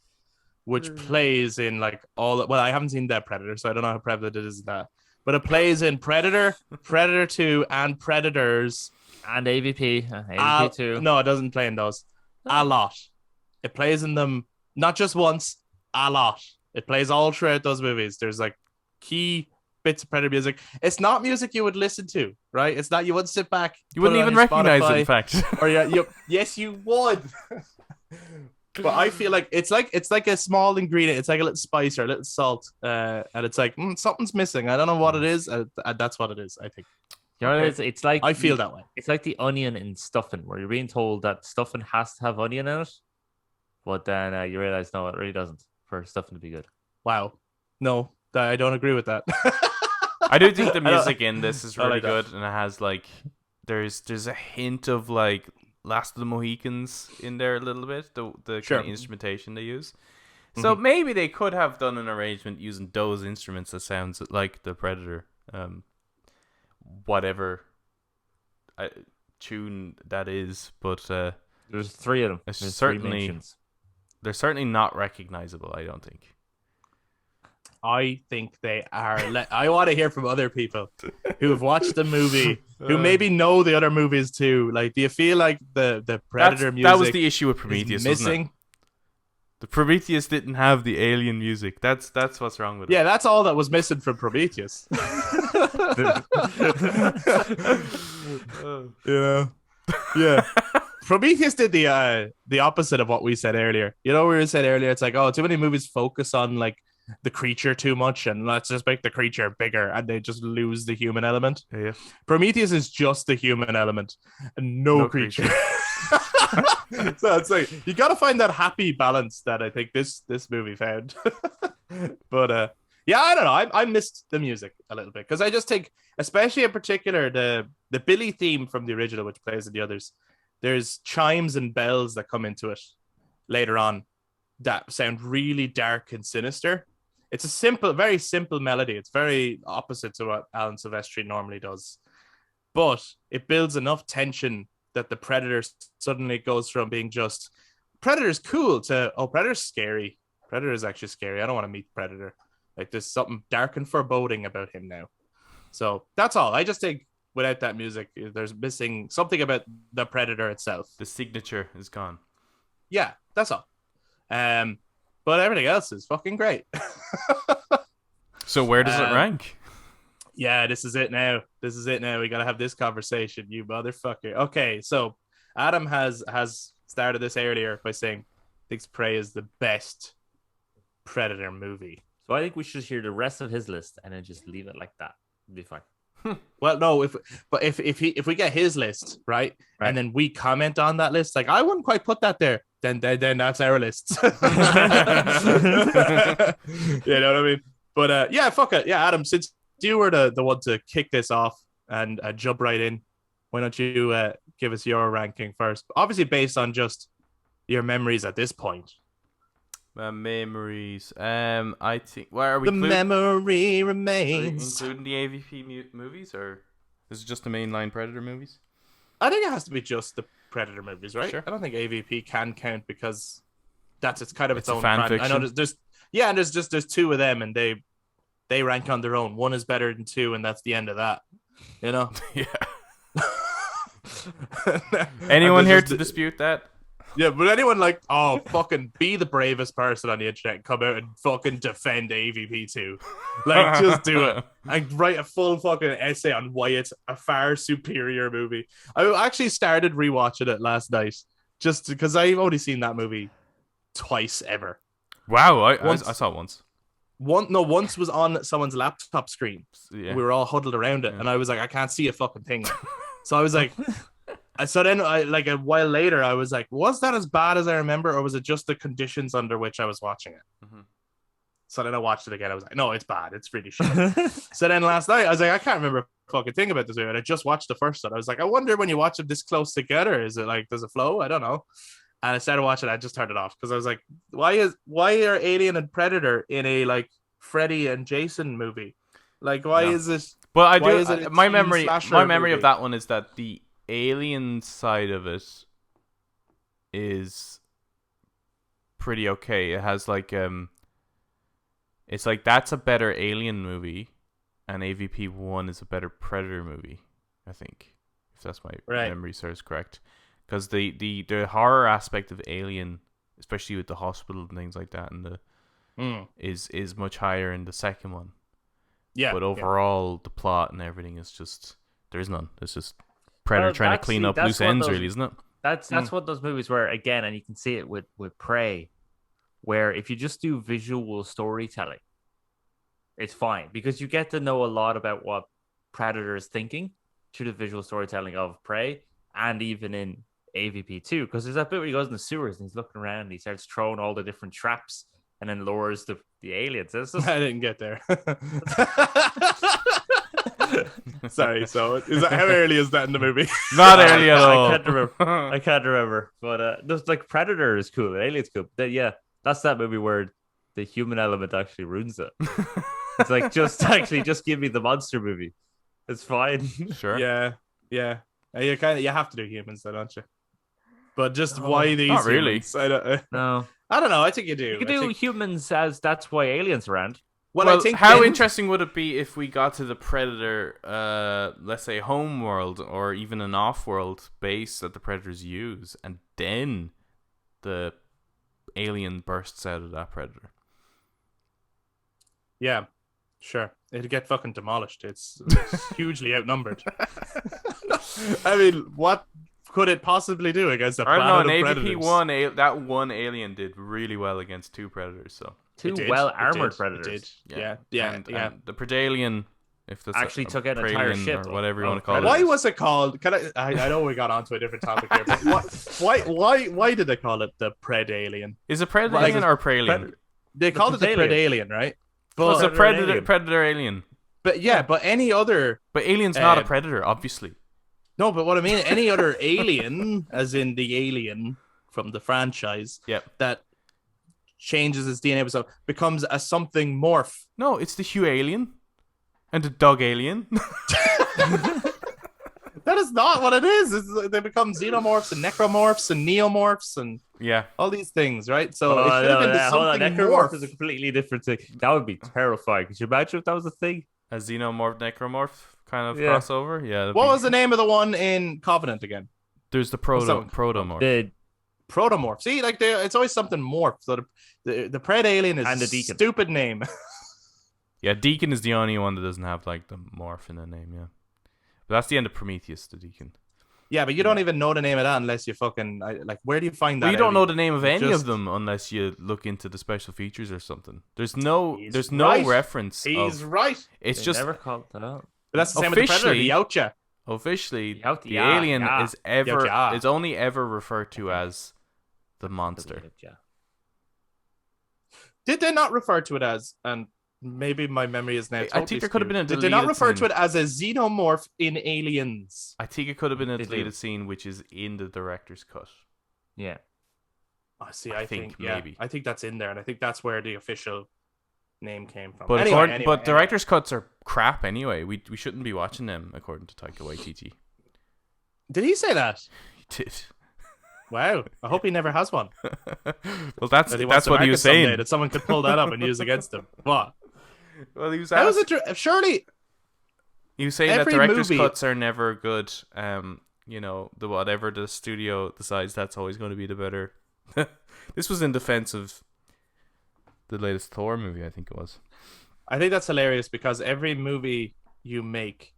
which plays in like all. Well, I haven't seen that Predator, so I don't know how prevalent it is in that. But it plays in Predator, Predator 2, and Predators. And AVP. AVP 2. No, it doesn't play in those. A lot. It plays in them not just once, a lot. It plays all throughout those movies. There's like key bits of Predator music. It's not music you would listen to, right? It's not, you would sit back. You wouldn't even recognize it, in fact. Or yes, you would. But I feel like it's like a small ingredient. It's like a little spice or a little salt, and it's like something's missing. I don't know what it is, and that's what it is. I think. You know, it's like I feel that way. It's like the onion in stuffing, where you're being told that stuffing has to have onion in it, but then you realize no, it really doesn't for stuffing to be good. Wow, no, I don't agree with that. I do think the music in this is really good, and it has like there's a hint of like Last of the Mohicans in there a little bit, the kind of instrumentation they use. So maybe they could have done an arrangement using those instruments that sounds like the Predator, whatever tune that is. But There's three of them. It's There's certainly- three mentions. They're certainly not recognizable, I don't think. I think they are. I want to hear from other people who have watched the movie, who maybe know the other movies too. Like, do you feel like the Predator music that was the issue with is Prometheus, wasn't it? missing? The Prometheus didn't have the alien music. That's what's wrong with it. Yeah, that's all that was missing from Prometheus. Yeah. Prometheus did the opposite of what we said earlier. You know, we were saying earlier, it's like, oh, too many movies focus on like the creature too much, and let's just make the creature bigger, and they just lose the human element. Yeah. Prometheus is just the human element and no creature. So it's like you got to find that happy balance that I think this movie found. But yeah, I don't know. I missed the music a little bit because I just think, especially in particular, the Billy theme from the original, which plays in the others. There's chimes and bells that come into it later on that sound really dark and sinister. It's a very simple melody. It's very opposite to what Alan Silvestri normally does. But it builds enough tension that the Predator suddenly goes from being just Predator's cool to, oh, Predator's scary. Predator is actually scary. I don't want to meet Predator. Like, there's something dark and foreboding about him now. So that's all. I just think without that music, there's missing something about the Predator itself. The signature is gone. Yeah, that's all. But everything else is fucking great. So where does it rank? Yeah, this is it now. We gotta have this conversation, you motherfucker. Okay, so Adam has started this earlier by saying thinks Prey is the best Predator movie. So I think we should hear the rest of his list and then just leave it like that. It'll be fine. Well, no, if we get his list, right, and then we comment on that list, like I wouldn't quite put that there, then that's our list. You know what I mean? But yeah, fuck it. Yeah, Adam, since you were the one to kick this off and jump right in, why don't you give us your ranking first? Obviously based on just your memories at this point. My memories. I think. Where are we? The memory remains. Including the AVP movies, or is it just the mainline Predator movies? I think it has to be just the Predator movies, right? Sure. I don't think AVP can count because it's kind of its It's a own fan brand. I know fiction. there's two of them and they rank on their own. One is better than two, and that's the end of that. You know? Yeah. Anyone here to dispute that? Yeah, but anyone like, oh, fucking be the bravest person on the internet and come out and fucking defend AVP2. Like, just do it. And write a full fucking essay on why it's a far superior movie. I actually started rewatching it last night just because I've only seen that movie twice ever. Wow, I saw it once. Once was on someone's laptop screen. Yeah. We were all huddled around it, and I was like, I can't see a fucking thing. So I was like, so then like a while later, I was like, was that as bad as I remember, or was it just the conditions under which I was watching it? Mm-hmm. So then I watched it again. I was like, no, it's bad. It's really shit. So then last night, I was like, I can't remember a fucking thing about this movie. And I just watched the first one. I was like, I wonder when you watch them this close together, is it like, does it flow? I don't know. And I started watching it. I just turned it off because I was like, why are Alien and Predator in a like Freddy and Jason movie? Like, why is it? Well, I why do. is it a My teen memory slasher of movie? that one is that the alien side of it is pretty okay. It has like it's like that's a better Alien movie, and AVP1 is a better Predator movie. I think, if that's my memory serves correct, because the horror aspect of Alien, especially with the hospital and things like that, and the is much higher in the second one. Yeah, but overall, the plot and everything is just there's none. It's just Predator trying to clean up loose ends, really, isn't it? That's what those movies were again, and you can see it with Prey, where if you just do visual storytelling, it's fine because you get to know a lot about what Predator is thinking through the visual storytelling of Prey, and even in AVP2, because there's that bit where he goes in the sewers and he's looking around and he starts throwing all the different traps and then lures the aliens. Just... I didn't get there. Sorry, so how early is that in the movie? Not early at all. I can't remember. But just like Predator is cool, Alien's cool. But yeah, that's that movie where the human element actually ruins it. It's like just give me the monster movie. It's fine. Sure. Yeah. You have to do humans, though, don't you? but just why these not really. humans? I don't, No. I don't know. I think you do. You could I do think, humans as that's why aliens are around. well, Well, I think how then- interesting would it be if we got to the Predator, let's say home world or even an off-world base that the Predators use, and then the alien bursts out of that Predator? Yeah, sure. It'd get fucking demolished. It's hugely outnumbered. I mean, what could it possibly do against a I don't know. planet In of AVP predators? one, that one alien did really well against two Predators. So Two It did, well-armored it did, predators. It did. Yeah. and the Predalien, if that's Actually took out an entire Pralien ship or whatever you of want to call it. Predators. Why was it called? I know we got onto a different topic here, but why did they call it the Predalien? Is it Predalien Like, or Pralien? They called it the Predalien. Predalien, right? Well, it's a Predator alien. Predator alien. But any other But alien's not a Um, predator, obviously. no, but what I mean, any other alien, as in the alien from the franchise, Yep. that changes its DNA so becomes a something morph. No, it's the Hugh alien and the dog alien. That is not what it is. They become xenomorphs and necromorphs and neomorphs and yeah. all these things, right? So Oh, it should have been the hold on. something Necromorph morph. is a completely different thing. That would be terrifying. Could you imagine if that was a thing? A xenomorph necromorph kind of Yeah. crossover. Yeah. that'd What be- was the name of the one in Covenant again? There's the What's that one? protomorph. The Protomorph. See, like it's always something morph. So the Pred Alien is And the a Deacon. stupid name. Yeah, Deacon is the only one that doesn't have like the morph in the name. Yeah. But that's the end of Prometheus, the Deacon. Yeah, but you don't even know the name of that unless you fucking like. Where do you find that? Well, you don't out? know the name of any Just- of them unless you look into the special features or something. There's no He's no right. reference. He's of, right. it's they just never called that out. But that's the same with the Predator. Officially- The Yautja. officially Yeah, the yeah, alien yeah. is ever Yeah. is only ever referred to as the monster. Yeah. Did they not refer to it as? And maybe my memory is now. I Totally think there could have skewed. been a Did they not deleted refer to scene. it as a xenomorph in Aliens? I think it could have been a They do. deleted scene, which is in the director's cut. Yeah. I see. I I think think yeah. maybe. I think that's in there, and I think that's where the official name came from. But Anyway, but director's cuts are crap anyway. We shouldn't be watching them, according to Taika Waititi. did he say that? He did. Wow. I hope he never has one. Well, that's That he wants to what he market was someday, saying. that someone could pull that up and use against him. What? Well, he was How is asked, it? Surely. he was saying that every director's movie- cuts are never good. You know, the whatever the studio decides, that's always going to be the better. This was in defense of the latest Thor movie, I think it was. I think that's hilarious because every movie you make,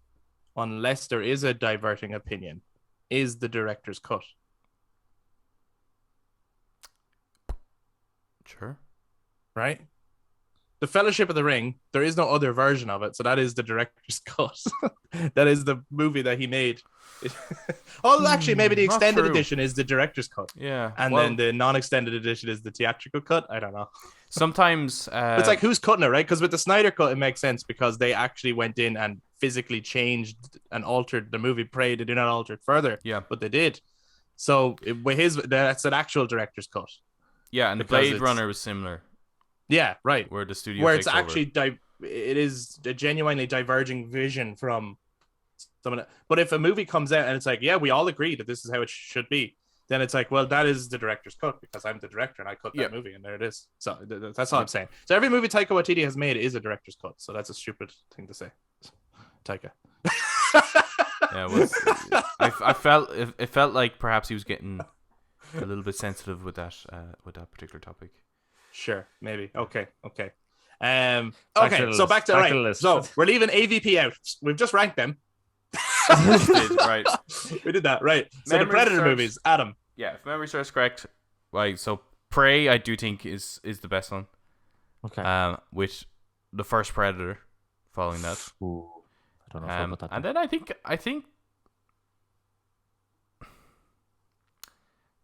unless there is a diverting opinion, is the director's cut. Sure. Right? The Fellowship of the Ring, there is no other version of it, so that is the director's cut. That is the movie that he made. Oh, actually, maybe the not extended true. edition is the director's cut, Yeah. and well, then the non-extended edition is the theatrical cut. I don't know. sometimes It's like who's cutting it, right? Because with the Snyder cut, it makes sense because they actually went in and physically changed and altered the movie. Prey, they did not alter it further, yeah, but they did. So with his, that's an actual director's cut. yeah, and the because Blade it's- Runner was similar, Yeah, right. where the studio Where takes it's over. actually it is a genuinely diverging vision from someone. But if a movie comes out and it's like, yeah, we all agree that this is how it should be, then it's like, well, that is the director's cut because I'm the director and I cut that Yeah. movie, and there it is. So that's all I'm saying. So every movie Taika Waititi has made is a director's cut. So that's a stupid thing to say, Taika. Yeah, it was, I felt it felt like perhaps he was getting a little bit sensitive with that particular topic. Sure, maybe. Okay. Back Okay. to the So list. back to Back to the right. list. So we're leaving AVP out. We've just ranked them. Right. We did that right. So the Memory Predator serves- movies, Adam. Yeah, if memory serves correct, like so, Prey I do think is the best one. Okay. With the first Predator following that. Ooh, I don't know if I put that. And then I think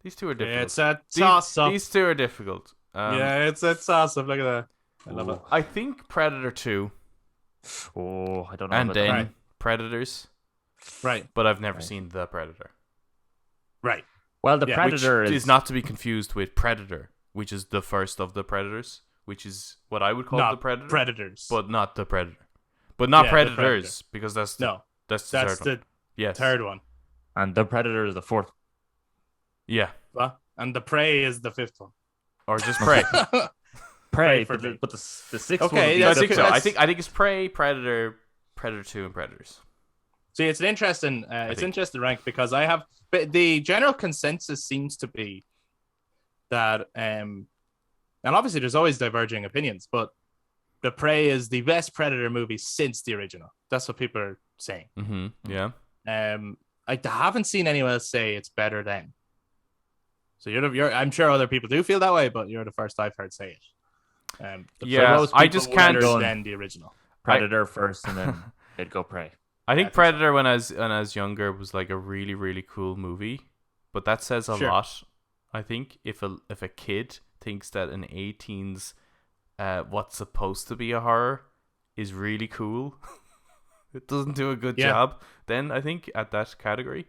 these two are difficult. It's a toss up. These two are difficult. Yeah, it's a toss up. Look at that. I love it. I think Predator 2 Oh, I don't know. and about then that. Right. Predators, Right. but I've never Right. seen The Predator. Right. Well, the Yeah, Predator Which is is not to be confused with Predator, which is the first of the Predators, which is what I would call Not the Predator, Predators. but not the Predator. But not Yeah, the Predators, because that's the, no, that's the that's third one. the Yes. third one. and the Predator is the fourth. Yeah. What? And the Prey is the fifth one. or just Prey. Prey, for but me. the sixth Okay, one would be yeah, I think so. that's- I think it's Prey, Predator, Predator 2, and Predators. See, it's an interesting, interesting rank because but the general consensus seems to be that, and obviously there's always diverging opinions, but the Prey is the best Predator movie since the original. That's what people are saying. Mm-hmm. Yeah. I haven't seen anyone else say it's better than. So I'm sure other people do feel that way, but you're the first I've heard say it. Yeah, most I people just would can't- understand the original. Predator first, and then they'd go Prey. I I think think Predator when I was younger was like a really, really cool movie, but that says a Sure. lot. I think if a kid thinks that an 18's what's supposed to be a horror is really cool, it doesn't do a good Yeah. job. Then I think at that category,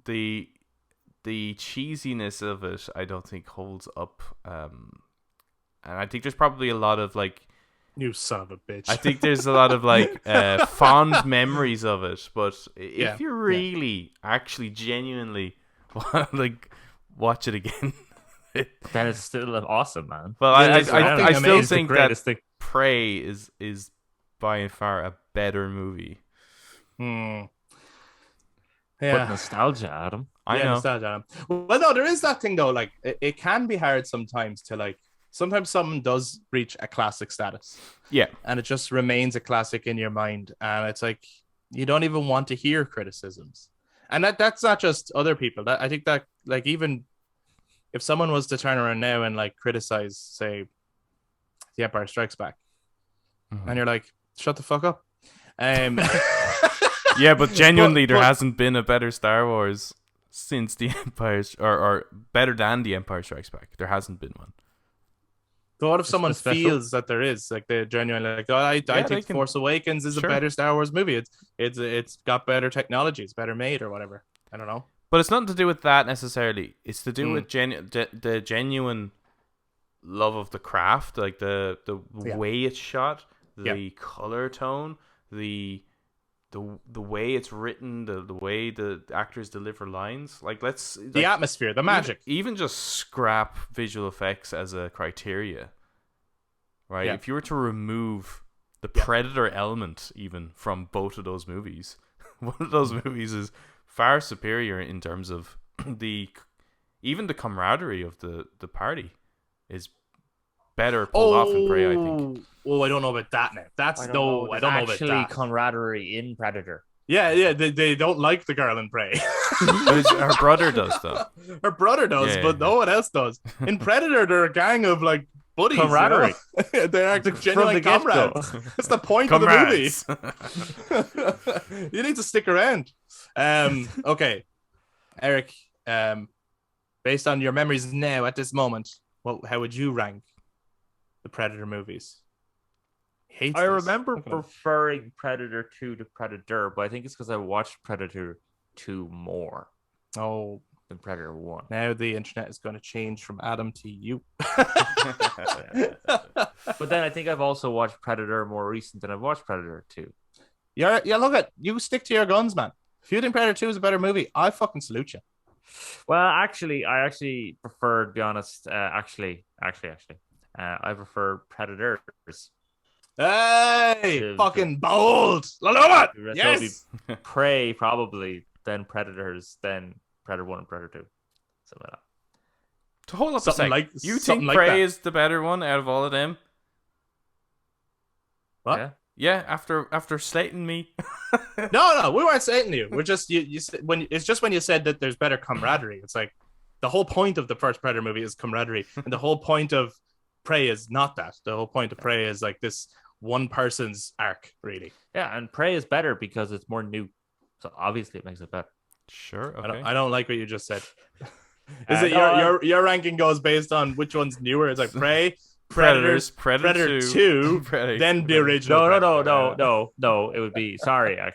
the cheesiness of it I don't think holds up. And I think there's probably a lot of like. You son of a bitch. I think there's a lot of like fond memories of it, but Yeah, if you really, actually, genuinely want to like watch it again, Then it's still awesome, man. well, Yeah, I it's- I think still it's the think that greatest thing. Prey is by far a better movie. Hmm. But Yeah. nostalgia, Adam. I Yeah, know. nostalgia. Well, no, there is that thing though. Like, it can be hard sometimes to like. Sometimes something does reach a classic status, Yeah, and it just remains a classic in your mind, and it's like you don't even want to hear criticisms. And that's not just other people. That I think that like even if someone was to turn around now and like criticize, say, The Empire Strikes Back, and you're like, shut the fuck up. yeah, but genuinely, there but- hasn't been a better Star Wars since the Empire, or better than the Empire Strikes Back. There hasn't been one. But what if someone special. feels that there is, like, they're genuinely like, oh, I they think can- Force Awakens is Sure. a better Star Wars movie. It's got better technology, it's better made or whatever. I don't know. But it's nothing to do with that necessarily. It's to do Mm. with the genuine love of the craft, like the Yeah. way it's shot, Yeah. the color tone, the way it's written, the way the actors deliver lines. Like The atmosphere, the magic. Even just scrap visual effects as a criteria, right? Yeah. If you were to remove the Yeah. Predator element even from both of those movies, one of those movies is far superior in terms of even the camaraderie of the party is better pulled off in Prey, I think. Oh, I don't know about that now. I don't know about actually that. camaraderie in Predator. Yeah, they don't like the girl in Prey. But her brother does though. Her brother does, Yeah. but no one else does. In Predator, they're a gang of like buddies. Camaraderie. You know? They're like genuine the get-go. comrades. That's the point Comrades. of the movie. You need to stick around. Okay, Eric. Based on your memories now at this moment, how would you rank the Predator movies? Hates I this. remember Look at him. preferring Predator 2 to Predator, but I think it's because I watched Predator 2 more Oh, than Predator 1. now the internet is going to change from Adam to you. But then I think I've also watched Predator more recent than I've watched Predator 2. Yeah, look at you. Stick to your guns, man. If you think Predator 2 is a better movie, I fucking salute you. Well, actually, I prefer, to be honest, I prefer Predators. Hey, The- fucking bold. I love The it. rest will Yes. Prey, probably, then Predators, then Predator 1 and Predator 2. Something like that. To hold up Something a sec, like- you something think like Prey that. is the better one out of all of them? What? Yeah. Yeah, after slating me. No, we weren't saying to you. We're just you said, when it's just when you said that there's better camaraderie. It's like the whole point of the first Predator movie is camaraderie, and the whole point of Prey is not that. The whole point of Prey is like this one person's arc, really. Yeah, and Prey is better because it's more new. So obviously it makes it better. Sure, I, okay. don't, I don't like what you just said. Is it no, your ranking goes based on which one's newer? It's like Prey, Predators, Predator 2, Predator, then the original. No. It would be Sorry. Go-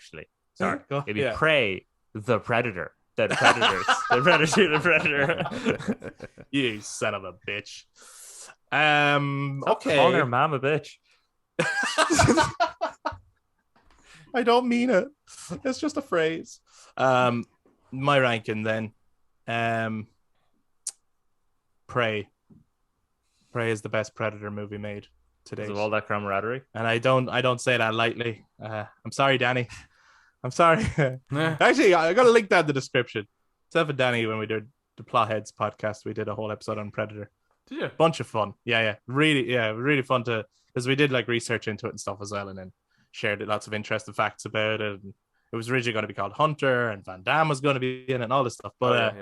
It'd be yeah. Prey, the Predator, then Predators, the Predator, the Predator. You son of a bitch. Stop Okay. calling her mom a bitch. I don't mean it. It's just a phrase. My ranking then. Um, Prey. Prey is the best Predator movie made to Because date, of all that camaraderie. and I don't say that lightly. I'm sorry, Danny. I'm sorry. Yeah. Actually, I got to link that in the description. Except for Danny, when we did the Plotheads podcast, we did a whole episode on Predator. Did you? Bunch of fun. Yeah. Really fun to, because we did like research into it and stuff as well, and then shared lots of interesting facts about it. And it was originally going to be called Hunter, and Van Damme was going to be in it and all this stuff. But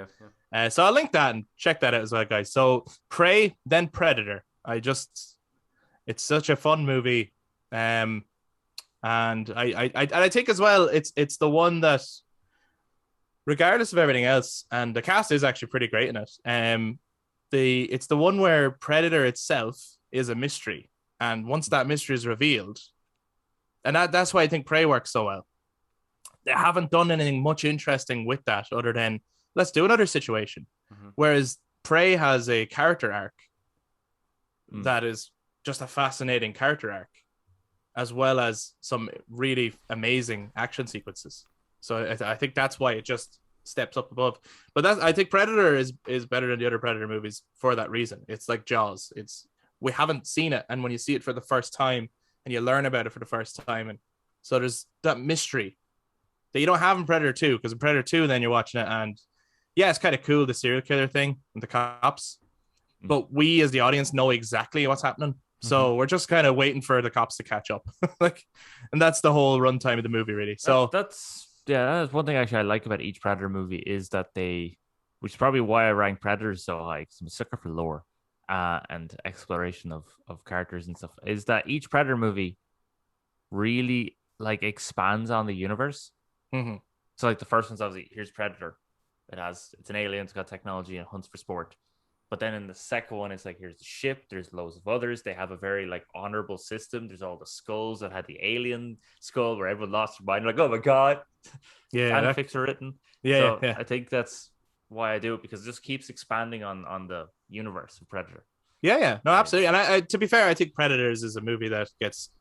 so I'll link that and check that out as well, guys. So Prey, then Predator. It's such a fun movie. And I think as well, it's the one that, regardless of everything else, and the cast is actually pretty great in it. It's the one where Predator itself is a mystery, and once that mystery is revealed, and that's why I think Prey works so well. They haven't done anything much interesting with that other than let's do another situation. Mm-hmm. Whereas Prey has a character arc that is just a fascinating character arc, as well as some really amazing action sequences. So I think that's why it just steps up above. But I think Predator is better than the other Predator movies for that reason. It's like Jaws. We haven't seen it, and when you see it for the first time and you learn about it for the first time, and so there's that mystery that you don't have in Predator 2, because in Predator 2 then you're watching it and yeah, it's kind of cool, the serial killer thing and the cops, but we as the audience know exactly what's happening. So we're just kind of waiting for the cops to catch up. And that's the whole runtime of the movie, really. So that's one thing actually I like about each Predator movie is that which is probably why I rank Predators so high, because I'm a sucker for lore and exploration of characters and stuff, is that each Predator movie really like expands on the universe. Mm-hmm. So like the first one's obviously, here's Predator. It's an alien, it's got technology and hunts for sport. But then in the second one, it's like, here's the ship, there's loads of others. They have a very like honorable system. There's all the skulls that had the alien skull where everyone lost their mind. Like, oh my God. Yeah. Fanfics are written. Yeah. I think that's why I do it, because it just keeps expanding on the universe of Predator. Yeah. No, absolutely. And I to be fair, I think Predators is a movie that gets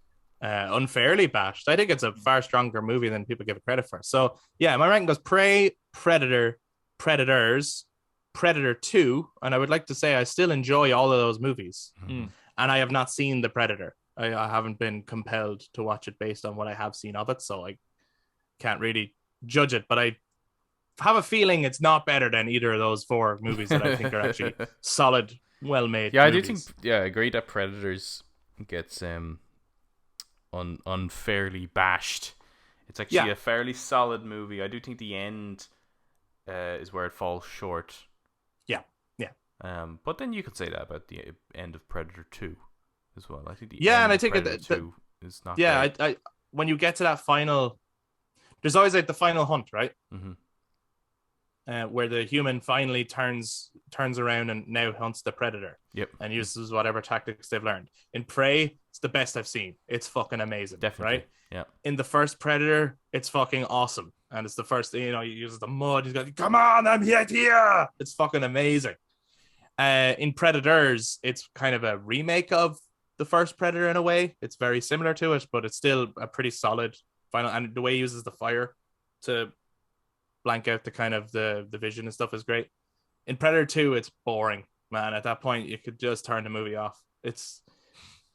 unfairly bashed. I think it's a far stronger movie than people give it credit for. So yeah, my ranking goes Prey, Predator, Predators, Predator 2, and I would like to say I still enjoy all of those movies. And I have not seen The Predator. I haven't been compelled to watch it based on what I have seen of it, so I can't really judge it, but I have a feeling it's not better than either of those four movies that I think are actually solid, well-made movies. I do think, I agree that Predators gets unfairly bashed. It's actually a fairly solid movie. I do think the end is where it falls short. But then you could say that about the end of Predator 2 as well. I think the end and I of think Predator 2 is not. Yeah, I when you get to that final, there's always like the final hunt, right? Where the human finally turns around and now hunts the predator. Yep. And uses whatever tactics they've learned. In Prey, it's the best I've seen. It's fucking amazing. Definitely. Right? Yeah. In the first Predator, it's fucking awesome. And it's the first, he uses the mud. He's got, come on, I'm yet here. It's fucking amazing. In Predators, it's kind of a remake of the first Predator in a way. It's very similar to it, but it's still a pretty solid final. And the way he uses the fire to blank out the kind of the vision and stuff is great. In Predator 2, it's boring, man. At that point, you could just turn the movie off.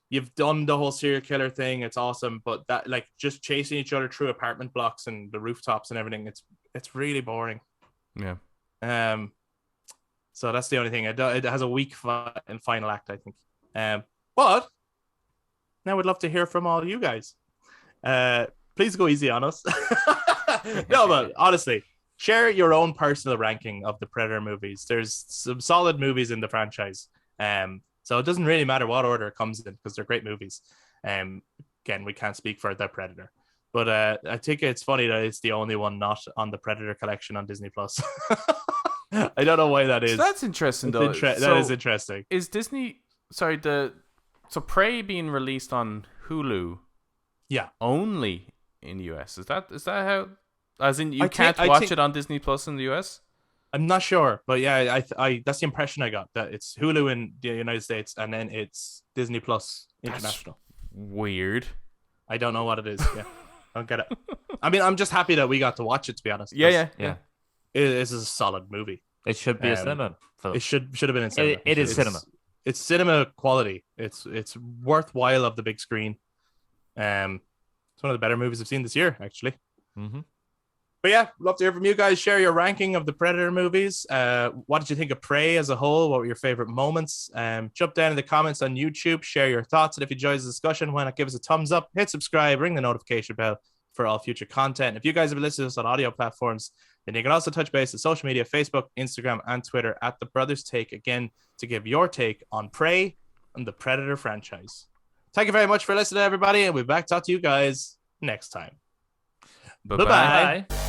You've done the whole serial killer thing. It's awesome, but that like just chasing each other through apartment blocks and the rooftops and everything, it's really boring. Yeah. So that's the only thing. It has a weak final act, I think. But now we'd love to hear from all you guys. Please go easy on us. No, but honestly, share your own personal ranking of the Predator movies. There's some solid movies in the franchise. So it doesn't really matter what order it comes in because they're great movies. Again, we can't speak for The Predator. But I think it's funny that it's the only one not on the Predator collection on Disney Plus. I don't know why that is. So that's interesting, though. That is interesting. Is Disney... Sorry, so Prey being released on Hulu... Yeah. Only in the US. Is that how... As in, you can't watch it on Disney Plus in the US? I'm not sure, but yeah, I that's the impression I got, that it's Hulu in the United States and then it's Disney Plus International. That's weird. I don't know what it is. Yeah, I don't get it. I mean, I'm just happy that we got to watch it, to be honest. Yeah. It is a solid movie. It should be a Um, cinema film. It should have been in cinema. It is It's- cinema. It's cinema quality. It's worthwhile of the big screen. It's one of the better movies I've seen this year, actually. Mm-hmm. But yeah, love to hear from you guys. Share your ranking of the Predator movies. What did you think of Prey as a whole? What were your favorite moments? Jump down in the comments on YouTube. Share your thoughts. And if you enjoyed the discussion, why not give us a thumbs up, hit subscribe, ring the notification bell for all future content. If you guys have listened to us on audio platforms, then you can also touch base on social media, Facebook, Instagram, and Twitter at The Brothers Take, again, to give your take on Prey and the Predator franchise. Thank you very much for listening, everybody, and we'll be back to talk to you guys next time. Bye-bye. Bye-bye. Bye.